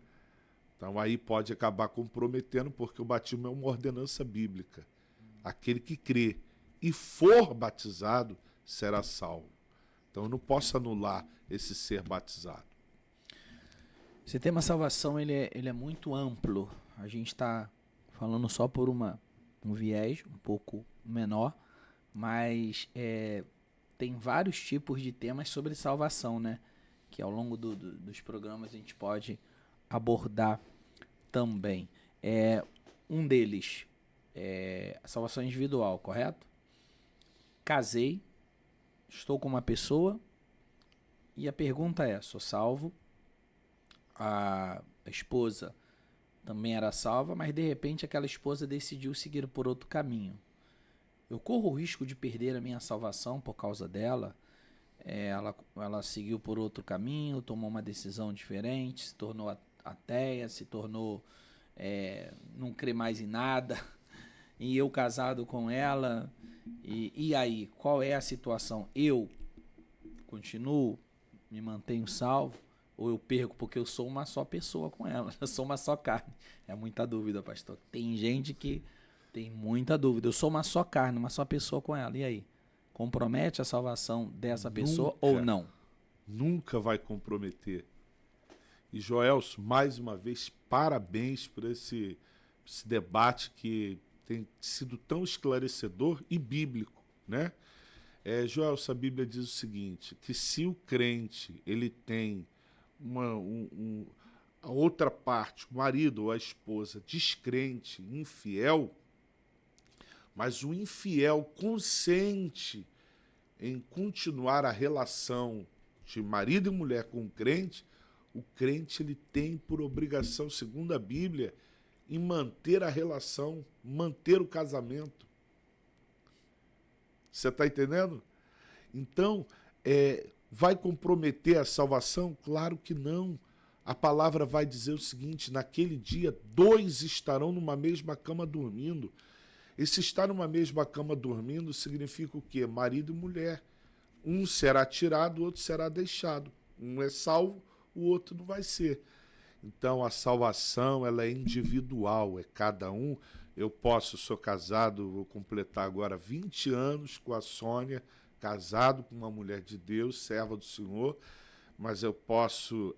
Então aí pode acabar comprometendo, porque o batismo é uma ordenança bíblica. Aquele que crê e for batizado será salvo. Então eu não posso anular esse ser batizado. Esse tema salvação ele é muito amplo. A gente está falando só por um viés um pouco menor, mas tem vários tipos de temas sobre salvação, né? Que ao longo dos programas a gente pode abordar também. Um deles é a salvação individual, correto? Casei, estou com uma pessoa e a pergunta é, sou salvo? A esposa também era salva, mas de repente aquela esposa decidiu seguir por outro caminho. Eu corro o risco de perder a minha salvação por causa dela? Ela seguiu por outro caminho, tomou uma decisão diferente, se tornou ateia, se tornou não crê mais em nada, e eu casado com ela, e aí, qual é a situação? Eu continuo, me mantenho salvo, ou eu perco porque eu sou uma só pessoa com ela, eu sou uma só carne. É muita dúvida, pastor. Tem gente que tem muita dúvida. Eu sou uma só carne, uma só pessoa com ela. E aí? Compromete a salvação dessa pessoa ou não? Nunca vai comprometer. E Joelson, mais uma vez, parabéns por esse debate que tem sido tão esclarecedor e bíblico, né? Joelson, a Bíblia diz o seguinte, que se o crente ele tem a outra parte, o marido ou a esposa, descrente, infiel, mas o infiel consente em continuar a relação de marido e mulher com o crente ele tem por obrigação, segundo a Bíblia, em manter a relação, manter o casamento. Você está entendendo? Então, vai comprometer a salvação? Claro que não. A palavra vai dizer o seguinte, naquele dia, 2 estarão numa mesma cama dormindo. E se estar numa mesma cama dormindo, significa o quê? Marido e mulher. Um será tirado, o outro será deixado. Um é salvo, o outro não vai ser. Então, a salvação, ela é individual, é cada um. Eu sou casado, vou completar agora 20 anos com a Sônia, casado com uma mulher de Deus, serva do Senhor, mas eu posso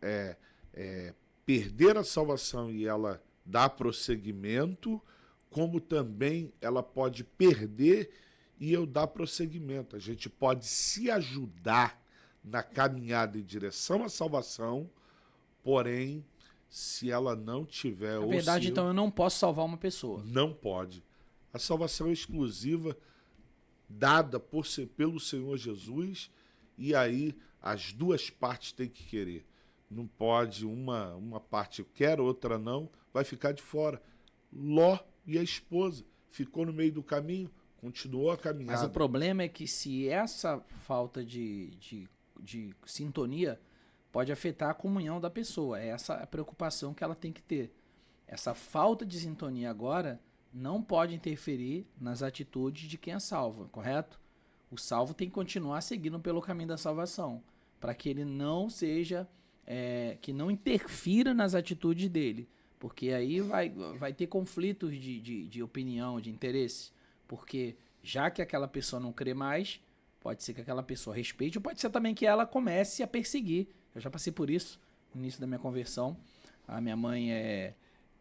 perder a salvação e ela dar prosseguimento, como também ela pode perder e eu dar prosseguimento. A gente pode se ajudar na caminhada em direção à salvação, porém, se ela não tiver... Na verdade, então, eu não posso salvar uma pessoa. Não pode. A salvação é exclusiva, dada pelo Senhor Jesus, e aí as duas partes têm que querer. Não pode uma parte eu quero, outra não, vai ficar de fora. Ló e a esposa ficou no meio do caminho, continuou a caminhada. Mas o problema é que se essa falta de sintonia pode afetar a comunhão da pessoa. Essa é a preocupação que ela tem que ter. Essa falta de sintonia agora não pode interferir nas atitudes de quem é salvo, correto? O salvo tem que continuar seguindo pelo caminho da salvação, para que ele não seja, que não interfira nas atitudes dele, porque aí vai ter conflitos de opinião, de interesse, porque já que aquela pessoa não crê mais, pode ser que aquela pessoa respeite, ou pode ser também que ela comece a perseguir. Eu já passei por isso no início da minha conversão. A minha mãe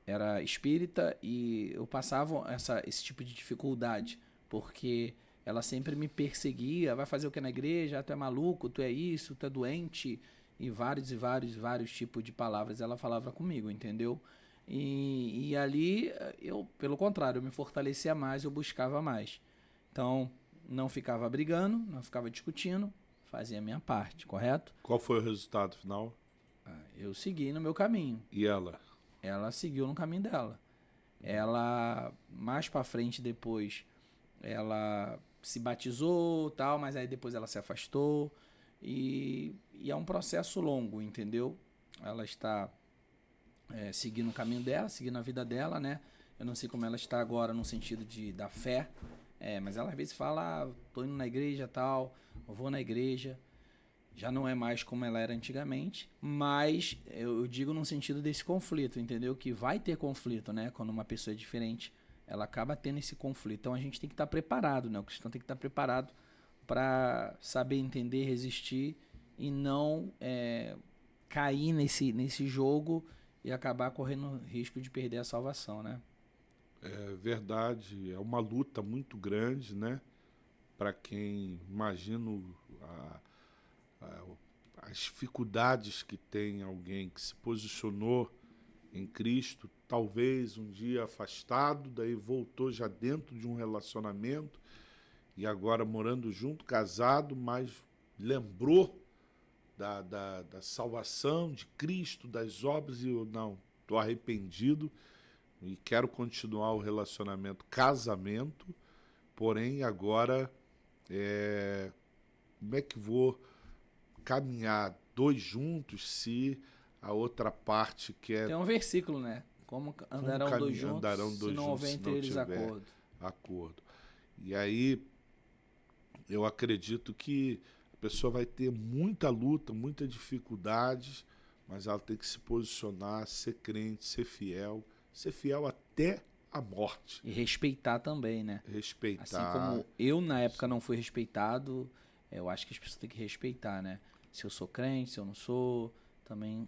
era espírita e eu passava esse tipo de dificuldade, porque ela sempre me perseguia. Vai fazer o que na igreja? Tu é maluco, tu é isso, tu é doente, e vários tipos de palavras ela falava comigo, entendeu? E ali eu, pelo contrário, eu me fortalecia mais, eu buscava mais. Então, não ficava brigando, não ficava discutindo, fazia a minha parte, correto? Qual foi o resultado final? Eu segui no meu caminho. E ela? Ela seguiu no caminho dela. Ela, mais pra frente depois, ela se batizou, tal, mas aí depois ela se afastou. E é um processo longo, entendeu? Ela está seguindo o caminho dela, seguindo a vida dela, né? Eu não sei como ela está agora no sentido da fé, mas ela às vezes fala, tô indo na igreja, tal, eu vou na igreja. Já não é mais como ela era antigamente, mas eu digo no sentido desse conflito, entendeu? Que vai ter conflito, né? Quando uma pessoa é diferente, ela acaba tendo esse conflito. Então a gente tem que estar preparado, né? O cristão tem que estar preparado para saber entender, resistir e não cair nesse jogo e acabar correndo risco de perder a salvação, né? É verdade, é uma luta muito grande, né? Para quem imagina as dificuldades que tem alguém que se posicionou em Cristo, talvez um dia afastado, daí voltou já dentro de um relacionamento e agora morando junto, casado, mas lembrou da salvação de Cristo, das obras, e eu não, estou arrependido e quero continuar o relacionamento, casamento, porém agora como é que vou caminhar 2 juntos se a outra parte quer... Tem um versículo, né? Como andarão dois juntos se não houver entre eles acordo. E aí eu acredito que a pessoa vai ter muita luta, muita dificuldade, mas ela tem que se posicionar, ser crente, ser fiel até a morte. E respeitar também, né? Respeitar. Assim como eu, na época, não fui respeitado, eu acho que as pessoas têm que respeitar, né? Se eu sou crente, se eu não sou, também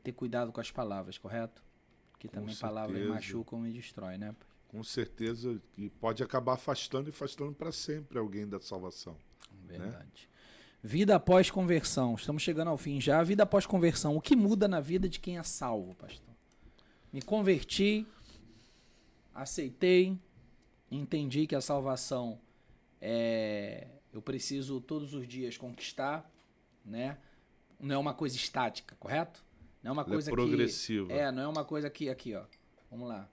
ter cuidado com as palavras, correto? Porque Com também certeza. palavras machucam e destroem, né? Com certeza, que pode acabar afastando para sempre alguém da salvação. Verdade. Né? Vida após conversão. Estamos chegando ao fim já. Vida após conversão. O que muda na vida de quem é salvo, pastor? Me converti, aceitei, entendi que a salvação eu preciso todos os dias conquistar, né? Não é uma coisa estática, correto? Não é uma coisa progressiva. não é uma coisa que aqui, ó. Vamos lá.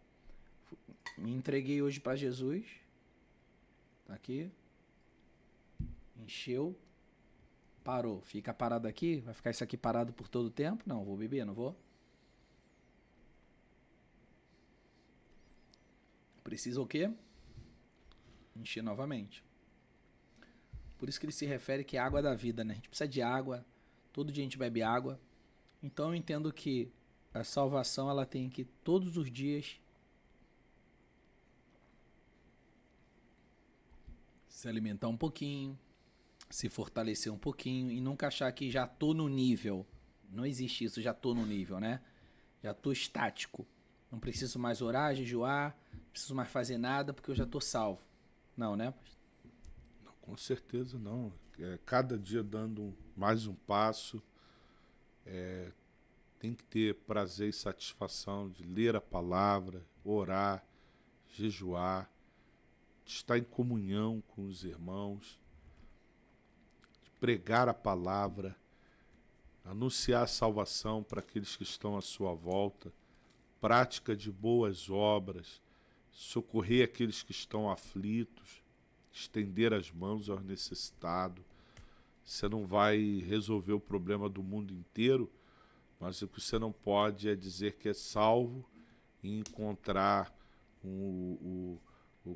Me entreguei hoje para Jesus. Tá aqui. Encheu. Parou. Fica parado aqui? Vai ficar isso aqui parado por todo o tempo? Não, vou beber, não vou. Precisa o quê? Encher novamente. Por isso que ele se refere que é água da vida, né? A gente precisa de água. Todo dia a gente bebe água. Então eu entendo que a salvação ela tem que todos os dias se alimentar um pouquinho, se fortalecer um pouquinho e nunca achar que já tô no nível. Não existe isso, já tô no nível, né? Já tô estático. Não preciso mais orar, jejuar, não preciso mais fazer nada porque eu já tô salvo. Não, né? Não, com certeza não. Cada dia dando mais um passo. Tem que ter prazer e satisfação de ler a palavra, orar, jejuar, de estar em comunhão com os irmãos, de pregar a palavra, anunciar a salvação para aqueles que estão à sua volta, prática de boas obras, socorrer aqueles que estão aflitos, estender as mãos aos necessitados. Você não vai resolver o problema do mundo inteiro, mas o que você não pode é dizer que é salvo e encontrar o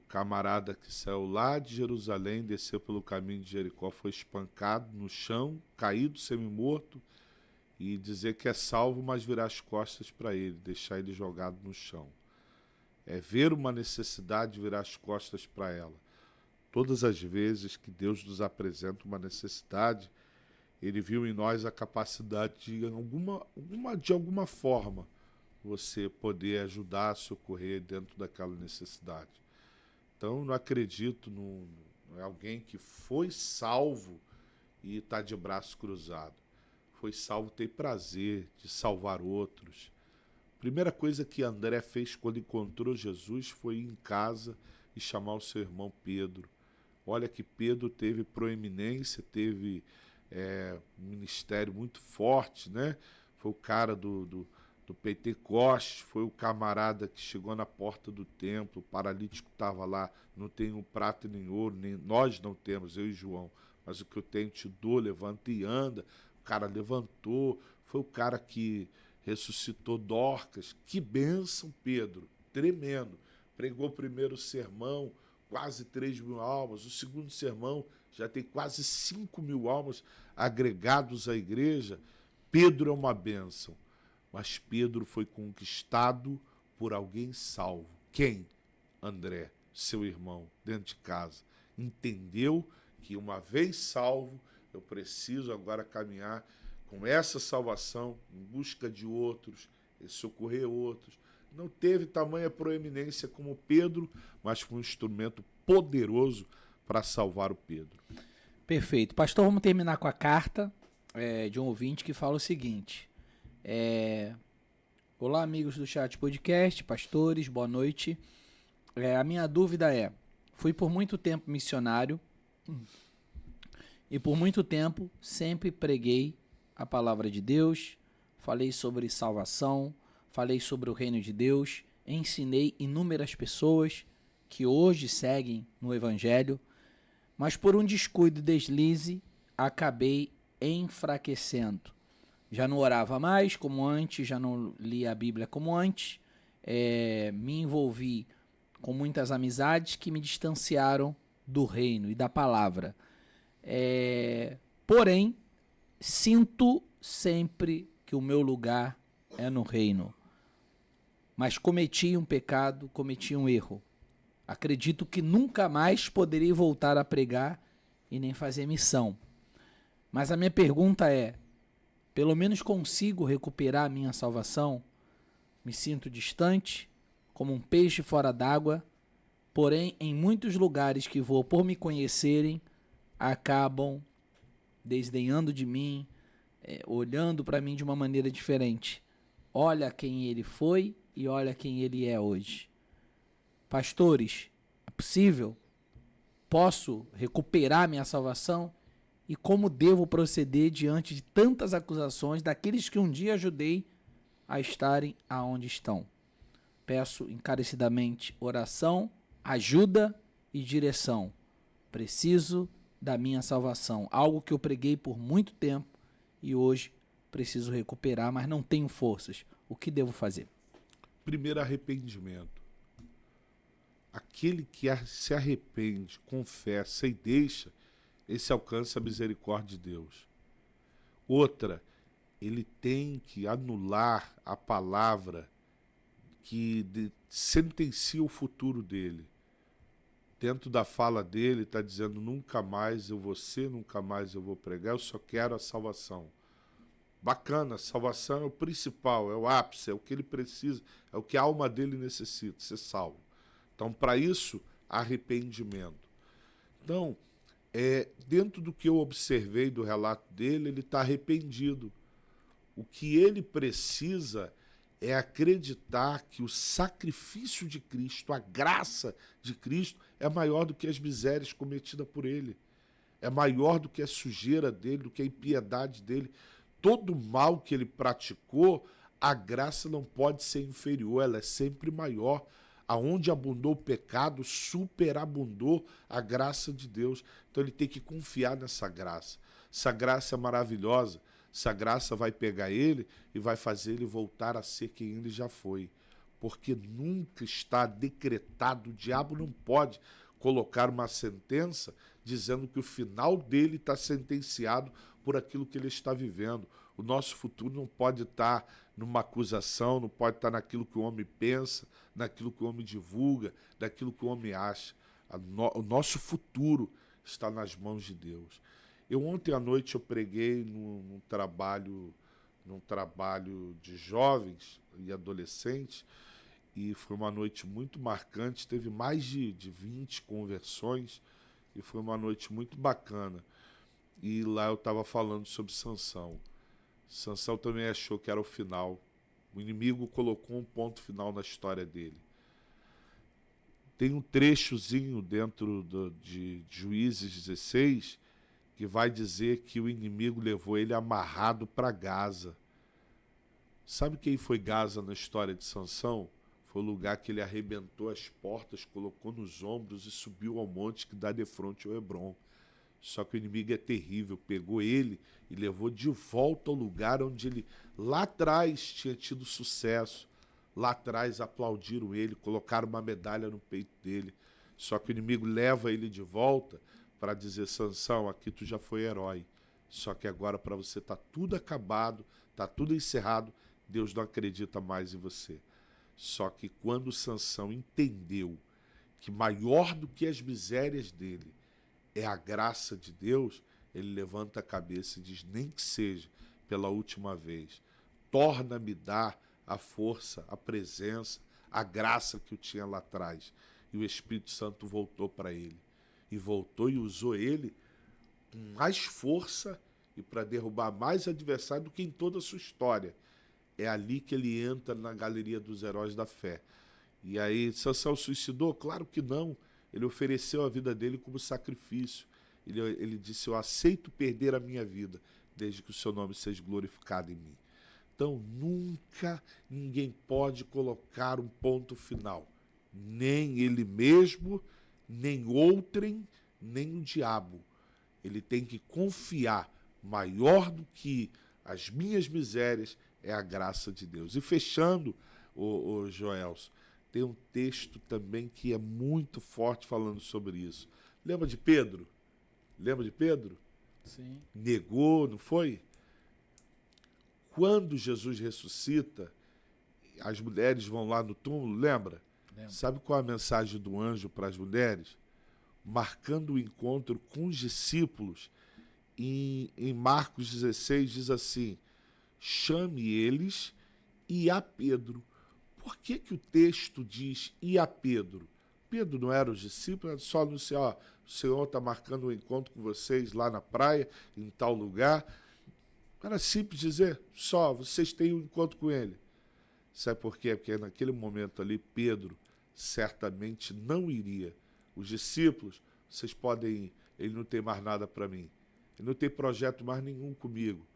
camarada que saiu lá de Jerusalém, desceu pelo caminho de Jericó, foi espancado no chão, caído, semi-morto, e dizer que é salvo, mas virar as costas para ele, deixar ele jogado no chão. É ver uma necessidade e virar as costas para ela. Todas as vezes que Deus nos apresenta uma necessidade, Ele viu em nós a capacidade de alguma forma, você poder ajudar a socorrer dentro daquela necessidade. Então, não acredito em alguém que foi salvo e está de braço cruzado. Foi salvo, tem prazer de salvar outros. A primeira coisa que André fez quando encontrou Jesus foi ir em casa e chamar o seu irmão Pedro. Olha que Pedro teve proeminência, teve um ministério muito forte, né? Foi o cara do Pentecostes, foi o camarada que chegou na porta do templo, o paralítico estava lá, não tenho prata nem ouro, nem nós não temos, eu e João, mas o que eu tenho te dou, levanta e anda. O cara levantou, foi o cara que ressuscitou Dorcas. Que bênção, Pedro, tremendo. Pregou o primeiro sermão, quase 3.000 almas, o segundo sermão já tem quase 5.000 almas agregados à igreja. Pedro é uma bênção, mas Pedro foi conquistado por alguém salvo. Quem? André, seu irmão, dentro de casa. Entendeu que uma vez salvo, eu preciso agora caminhar com essa salvação em busca de outros, e socorrer outros. Não teve tamanha proeminência como Pedro, mas foi um instrumento poderoso para salvar o Pedro. Perfeito. Pastor, vamos terminar com a carta de um ouvinte que fala o seguinte. Olá, amigos do Chat Podcast, pastores, boa noite. A minha dúvida fui por muito tempo missionário e por muito tempo sempre preguei a palavra de Deus, falei sobre salvação, falei sobre o reino de Deus, ensinei inúmeras pessoas que hoje seguem no Evangelho, mas por um descuido e deslize, acabei enfraquecendo. Já não orava mais como antes, já não lia a Bíblia como antes, me envolvi com muitas amizades que me distanciaram do reino e da palavra. Porém, sinto sempre que o meu lugar é no reino. Mas cometi um pecado, cometi um erro. Acredito que nunca mais poderei voltar a pregar e nem fazer missão. Mas a minha pergunta é, pelo menos consigo recuperar a minha salvação? Me sinto distante, como um peixe fora d'água, porém em muitos lugares que vou por me conhecerem, acabam desdenhando de mim, olhando para mim de uma maneira diferente. Olha quem ele foi e olha quem ele é hoje. Pastores, é possível? Posso recuperar minha salvação? E como devo proceder diante de tantas acusações daqueles que um dia ajudei a estarem aonde estão? Peço encarecidamente oração, ajuda e direção. Preciso da minha salvação, algo que eu preguei por muito tempo e hoje preciso recuperar, mas não tenho forças. O que devo fazer? Primeiro, arrependimento. Aquele que se arrepende, confessa e deixa, esse alcança a misericórdia de Deus. Outra, ele tem que anular a palavra que sentencia o futuro dele. Dentro da fala dele está dizendo, nunca mais eu vou ser, nunca mais eu vou pregar, eu só quero a salvação. Bacana, a salvação é o principal, é o ápice, é o que ele precisa, é o que a alma dele necessita, ser salvo. Então, para isso, arrependimento. Então, dentro do que eu observei do relato dele, ele está arrependido. O que ele precisa é acreditar que o sacrifício de Cristo, a graça de Cristo, é maior do que as misérias cometidas por ele. É maior do que a sujeira dele, do que a impiedade dele. Todo o mal que ele praticou, a graça não pode ser inferior, ela é sempre maior. Aonde abundou o pecado, superabundou a graça de Deus. Então ele tem que confiar nessa graça. Essa graça é maravilhosa. Essa graça vai pegar ele e vai fazer ele voltar a ser quem ele já foi. Porque nunca está decretado, o diabo não pode colocar uma sentença dizendo que o final dele está sentenciado por aquilo que ele está vivendo. O nosso futuro não pode estar numa acusação, não pode estar naquilo que o homem pensa, naquilo que o homem divulga, naquilo que o homem acha. O nosso futuro está nas mãos de Deus. Ontem à noite eu preguei num trabalho de jovens e adolescentes, e foi uma noite muito marcante, teve mais de 20 conversões, e foi uma noite muito bacana. E lá eu estava falando sobre Sansão. Sansão também achou que era o final. O inimigo colocou um ponto final na história dele. Tem um trechozinho dentro de Juízes 16 que vai dizer que o inimigo levou ele amarrado para Gaza. Sabe quem foi Gaza na história de Sansão? Foi o lugar que ele arrebentou as portas, colocou nos ombros e subiu ao monte que dá de frente ao Hebrom. Só que o inimigo é terrível, pegou ele e levou de volta ao lugar onde ele lá atrás tinha tido sucesso. Lá atrás aplaudiram ele, colocaram uma medalha no peito dele. Só que o inimigo leva ele de volta para dizer, Sansão, aqui tu já foi herói. Só que agora para você tá tudo acabado, tá tudo encerrado, Deus não acredita mais em você. Só que quando Sansão entendeu que maior do que as misérias dele é a graça de Deus, ele levanta a cabeça e diz, nem que seja pela última vez, torna-me dar a força, a presença, a graça que eu tinha lá atrás. E o Espírito Santo voltou para ele. E voltou e usou ele com mais força e para derrubar mais adversário do que em toda a sua história. É ali que ele entra na galeria dos heróis da fé. E aí, Sansão suicidou? Claro que não. Ele ofereceu a vida dele como sacrifício. Ele disse, eu aceito perder a minha vida, desde que o seu nome seja glorificado em mim. Então, nunca ninguém pode colocar um ponto final. Nem ele mesmo, nem outrem, nem o diabo. Ele tem que confiar, maior do que as minhas misérias, é a graça de Deus. E fechando, o Joelson, tem um texto também que é muito forte falando sobre isso. Lembra de Pedro? Lembra de Pedro? Sim. Negou, não foi? quando Jesus ressuscita, as mulheres vão lá no túmulo, lembra? Sabe qual é a mensagem do anjo para as mulheres? Marcando o encontro com os discípulos, em Marcos 16 diz assim, chame eles e a Pedro. Por que o texto diz e a Pedro? Pedro não era os discípulos, era só anunciar, o Senhor está marcando um encontro com vocês lá na praia, em tal lugar. Era simples dizer, só, vocês têm um encontro com ele. Sabe por quê? Porque naquele momento ali, Pedro certamente não iria. Os discípulos, vocês podem ir, ele não tem mais nada para mim. Ele não tem projeto mais nenhum comigo.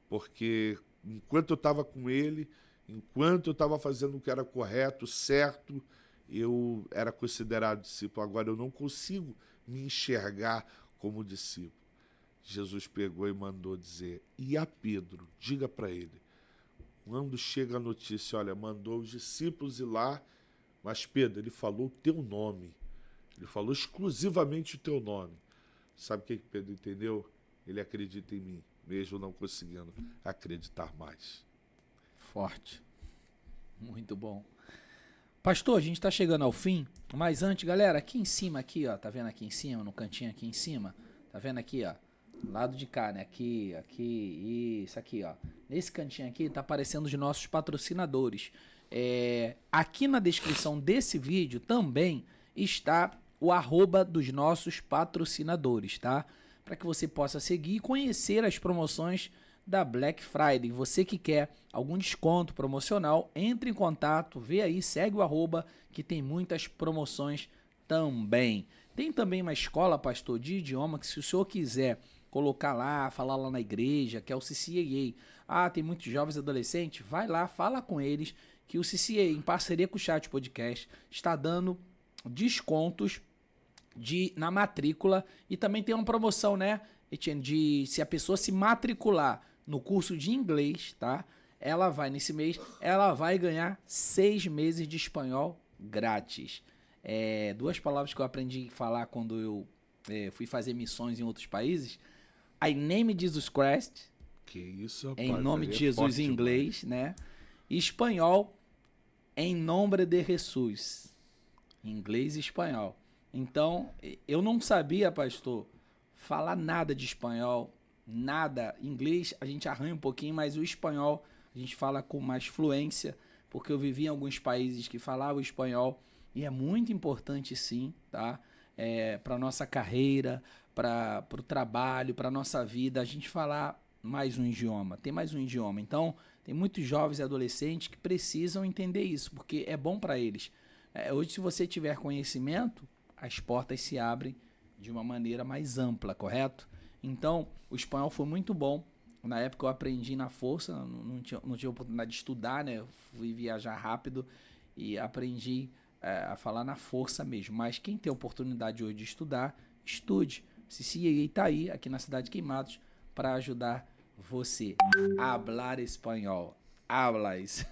Porque enquanto eu estava com ele, enquanto eu estava fazendo o que era correto, certo, eu era considerado discípulo. Agora eu não consigo me enxergar como discípulo. Jesus pegou e mandou dizer, e a Pedro, diga para ele, quando chega a notícia, olha, mandou os discípulos ir lá, mas Pedro, ele falou o teu nome. Ele falou exclusivamente o teu nome. Sabe o que Pedro entendeu? Ele acredita em mim, mesmo não conseguindo acreditar mais. Forte. Muito bom. Pastor, a gente está chegando ao fim, mas antes, galera, aqui em cima, aqui, ó, tá vendo aqui em cima, no cantinho aqui em cima? Tá vendo aqui, ó? Lado de cá, né? Aqui, isso aqui, ó. Nesse cantinho aqui tá aparecendo os nossos patrocinadores. Aqui na descrição desse vídeo também está o @ dos nossos patrocinadores, tá? Para que você possa seguir e conhecer as promoções da Black Friday. Você que quer algum desconto promocional, entre em contato, vê aí, segue o @ que tem muitas promoções também. Tem também uma escola, pastor, de idioma que se o senhor quiser colocar lá, falar lá na igreja, que é o CCAA. Ah, tem muitos jovens adolescentes? Vai lá, fala com eles, que o CCAA, em parceria com o Chat Podcast, está dando descontos na matrícula e também tem uma promoção, né, Etienne, se a pessoa se matricular no curso de inglês, tá? Ela vai, nesse mês, ela vai ganhar 6 meses de espanhol grátis. 2 palavras que eu aprendi a falar quando eu fui fazer missões em outros países. I name Jesus Christ. Que isso, rapaz. Em nome de Jesus em inglês, né? E espanhol, em nome de Jesus. Inglês e espanhol. Então, eu não sabia, pastor, falar nada de espanhol, nada. Inglês a gente arranha um pouquinho, mas o espanhol a gente fala com mais fluência, porque eu vivi em alguns países que falavam espanhol e é muito importante sim, tá? Para nossa carreira, para o trabalho, para nossa vida, a gente falar mais um idioma, tem mais um idioma. Então, tem muitos jovens e adolescentes que precisam entender isso, porque é bom para eles. Hoje, se você tiver conhecimento, as portas se abrem de uma maneira mais ampla, correto? Então, o espanhol foi muito bom. Na época eu aprendi na força, não tinha oportunidade de estudar, né? Eu fui viajar rápido e aprendi a falar na força mesmo. Mas quem tem oportunidade hoje de estudar, estude. CCAA está aí, aqui na cidade de Queimados, para ajudar você a falar espanhol. Hablas.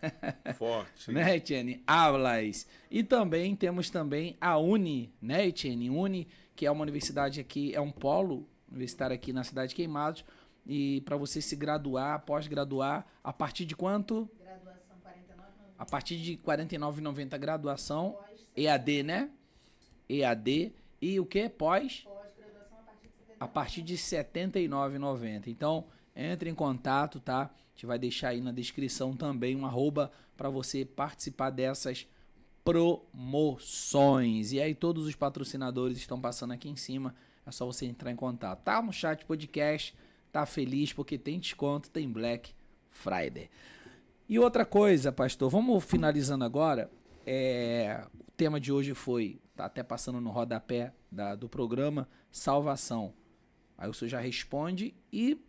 Forte. Né, Etienne? Hablas. E também temos também a Uni, né, Etienne? Uni, que é uma universidade aqui, é um polo universitário aqui na cidade de Queimados. E para você se graduar, pós-graduar, a partir de quanto? Graduação R$ 49,90. A partir de R$ 49,90 graduação. EAD, né? EAD. E o que? Pós-graduação a partir de R$ 79,90. Então, entre em contato, tá? A gente vai deixar aí na descrição também um @ para você participar dessas promoções. E aí todos os patrocinadores estão passando aqui em cima. É só você entrar em contato. Tá no Chat Podcast, tá feliz porque tem desconto, tem Black Friday. E outra coisa, pastor, vamos finalizando agora. O tema de hoje foi, tá até passando no rodapé do programa, salvação. Aí o senhor já responde e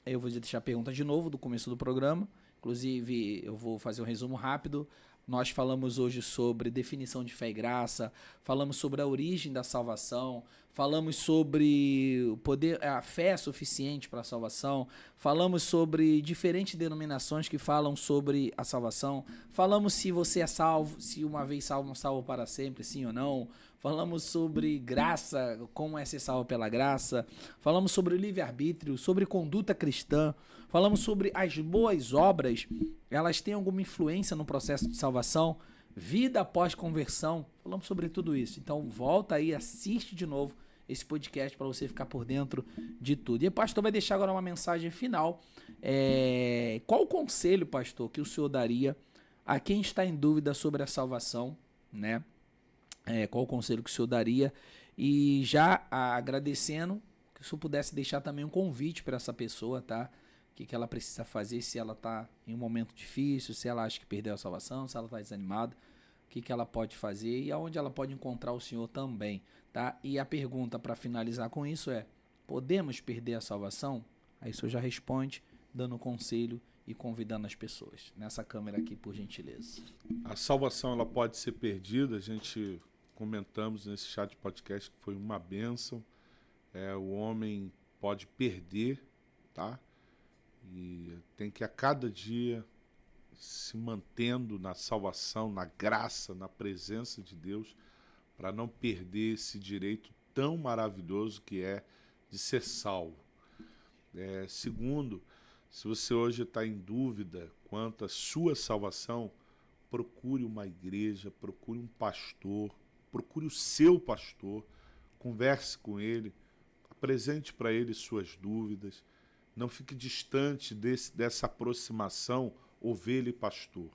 eu vou deixar a pergunta de novo do começo do programa. Inclusive, eu vou fazer um resumo rápido. Nós falamos hoje sobre definição de fé e graça, falamos sobre a origem da salvação, falamos sobre o poder, a fé suficiente para a salvação, falamos sobre diferentes denominações que falam sobre a salvação, falamos se você é salvo, se uma vez salvo, salvo para sempre, sim ou não, falamos sobre graça, como é ser salvo pela graça, falamos sobre livre-arbítrio, sobre conduta cristã, falamos sobre as boas obras, elas têm alguma influência no processo de salvação, vida após conversão, falamos sobre tudo isso. Então volta aí, assiste de novo esse podcast para você ficar por dentro de tudo. E o pastor vai deixar agora uma mensagem final. Qual o conselho, pastor, que o senhor daria a quem está em dúvida sobre a salvação, né? Qual o conselho que o senhor daria? E já agradecendo, que o senhor pudesse deixar também um convite para essa pessoa, tá? O que ela precisa fazer se ela está em um momento difícil, se ela acha que perdeu a salvação, se ela está desanimada, o que ela pode fazer e aonde ela pode encontrar o senhor também, tá? E a pergunta para finalizar com isso é: podemos perder a salvação? Aí o senhor já responde, dando um conselho e convidando as pessoas. Nessa câmera aqui, por gentileza. A salvação ela pode ser perdida, a gente comentamos nesse chat de podcast que foi uma bênção. O homem pode perder, tá? E tem que a cada dia se mantendo na salvação, na graça, na presença de Deus, para não perder esse direito tão maravilhoso que é de ser salvo. Segundo, se você hoje está em dúvida quanto à sua salvação, procure uma igreja, procure um pastor, procure o seu pastor, converse com ele, apresente para ele suas dúvidas, não fique distante dessa aproximação ovelha e pastor.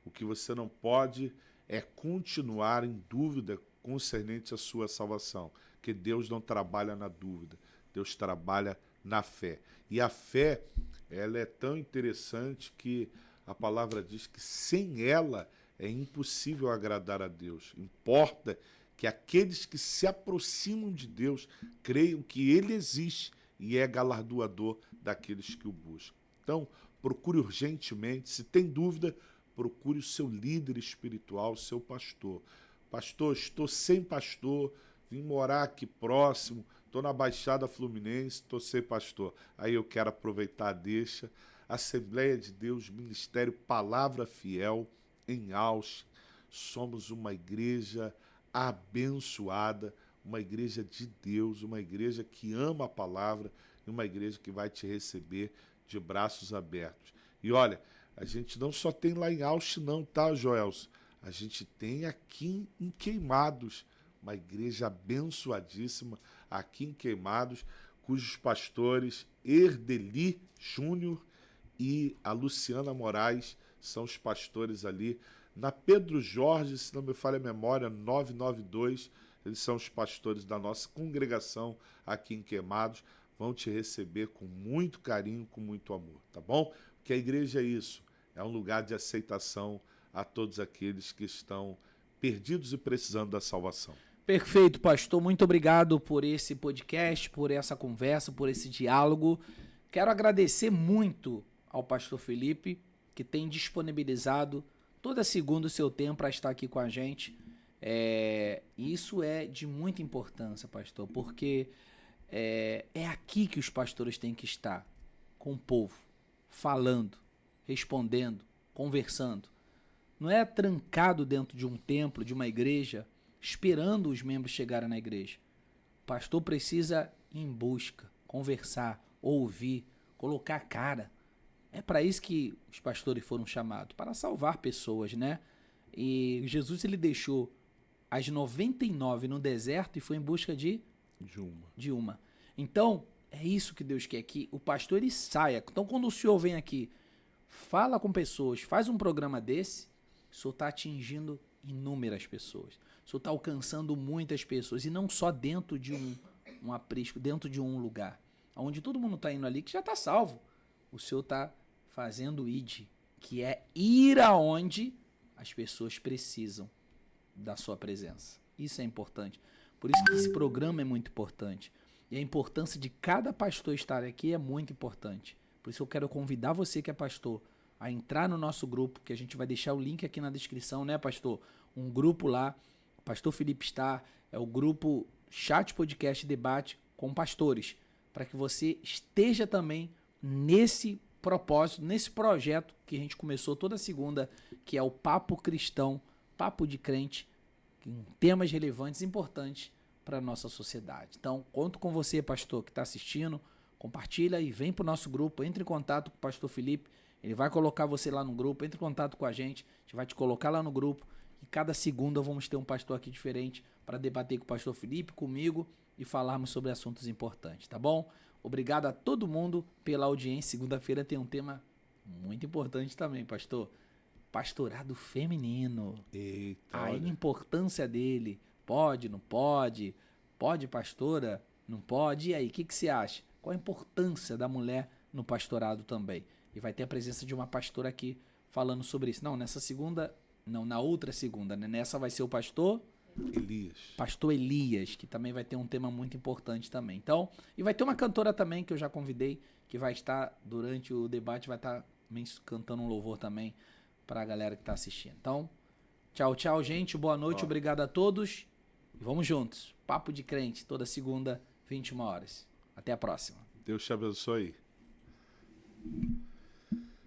O que você não pode é continuar em dúvida concernente à sua salvação, porque Deus não trabalha na dúvida, Deus trabalha na fé. E a fé, ela é tão interessante que a palavra diz que sem ela é impossível agradar a Deus. Importa que aqueles que se aproximam de Deus creiam que Ele existe e é galardoador daqueles que o buscam. Então, procure urgentemente, se tem dúvida, procure o seu líder espiritual, o seu pastor. Pastor, estou sem pastor, vim morar aqui próximo, estou na Baixada Fluminense, estou sem pastor. Aí eu quero aproveitar a deixa. Assembleia de Deus, Ministério Palavra Fiel, em Austin. Somos uma igreja abençoada, uma igreja de Deus, uma igreja que ama a palavra e uma igreja que vai te receber de braços abertos. E olha, a gente não só tem lá em Austin não, tá, Joelson? A gente tem aqui em Queimados, uma igreja abençoadíssima aqui em Queimados, cujos pastores Erdeli Júnior e a Luciana Moraes são os pastores ali. Na Pedro Jorge, se não me falha a memória, 992, eles são os pastores da nossa congregação aqui em Queimados. Vão te receber com muito carinho, com muito amor, tá bom? Porque a igreja é isso, é um lugar de aceitação a todos aqueles que estão perdidos e precisando da salvação. Perfeito, pastor. Muito obrigado por esse podcast, por essa conversa, por esse diálogo. Quero agradecer muito ao pastor Felipe, que tem disponibilizado toda segunda o seu tempo para estar aqui com a gente. Isso é de muita importância, pastor, porque é aqui que os pastores têm que estar, com o povo, falando, respondendo, conversando. Não é trancado dentro de um templo, de uma igreja, esperando os membros chegarem na igreja. O pastor precisa ir em busca, conversar, ouvir, colocar a cara. É para isso que os pastores foram chamados, para salvar pessoas, né? E Jesus, ele deixou as 99 no deserto e foi em busca de uma. Então, é isso que Deus quer, que o pastor ele saia. Então, quando o senhor vem aqui, fala com pessoas, faz um programa desse, o senhor está atingindo inúmeras pessoas. O senhor está alcançando muitas pessoas, e não só dentro de um aprisco, dentro de um lugar, onde todo mundo está indo ali, que já está salvo. O senhor está fazendo id, que é ir aonde as pessoas precisam da sua presença. Isso é importante. Por isso que esse programa é muito importante. E a importância de cada pastor estar aqui é muito importante. Por isso eu quero convidar você que é pastor a entrar no nosso grupo, que a gente vai deixar o link aqui na descrição, né, pastor? Um grupo lá, o pastor Felipe está, é o grupo Chat Podcast Debate com Pastores, para que você esteja também nesse propósito, nesse projeto que a gente começou toda segunda, que é o Papo Cristão, Papo de Crente, em temas relevantes e importantes para a nossa sociedade. Então, conto com você, pastor, que está assistindo. Compartilha e vem para o nosso grupo. Entre em contato com o pastor Felipe. Ele vai colocar você lá no grupo. Entre em contato com a gente. A gente vai te colocar lá no grupo. E cada segunda vamos ter um pastor aqui diferente para debater com o pastor Felipe, comigo e falarmos sobre assuntos importantes, tá bom? Obrigado a todo mundo pela audiência. Segunda-feira tem um tema muito importante também, pastor. Pastorado feminino. Eita, A olha. importância dele. Pode, não pode? Pode, pastora? Não pode? E aí, o que você acha? Qual a importância da mulher no pastorado também? E vai ter a presença de uma pastora aqui falando sobre isso. Não, nessa segunda, não, na outra segunda, né? Nessa vai ser o pastor Elias, que também vai ter um tema muito importante também. Então, e vai ter uma cantora também que eu já convidei, que vai estar durante o debate, vai estar cantando um louvor também para a galera que está assistindo. Então, tchau, tchau, gente. Boa noite, obrigado a todos. E vamos juntos. Papo de Crente, toda segunda, 21 horas. Até a próxima. Deus te abençoe.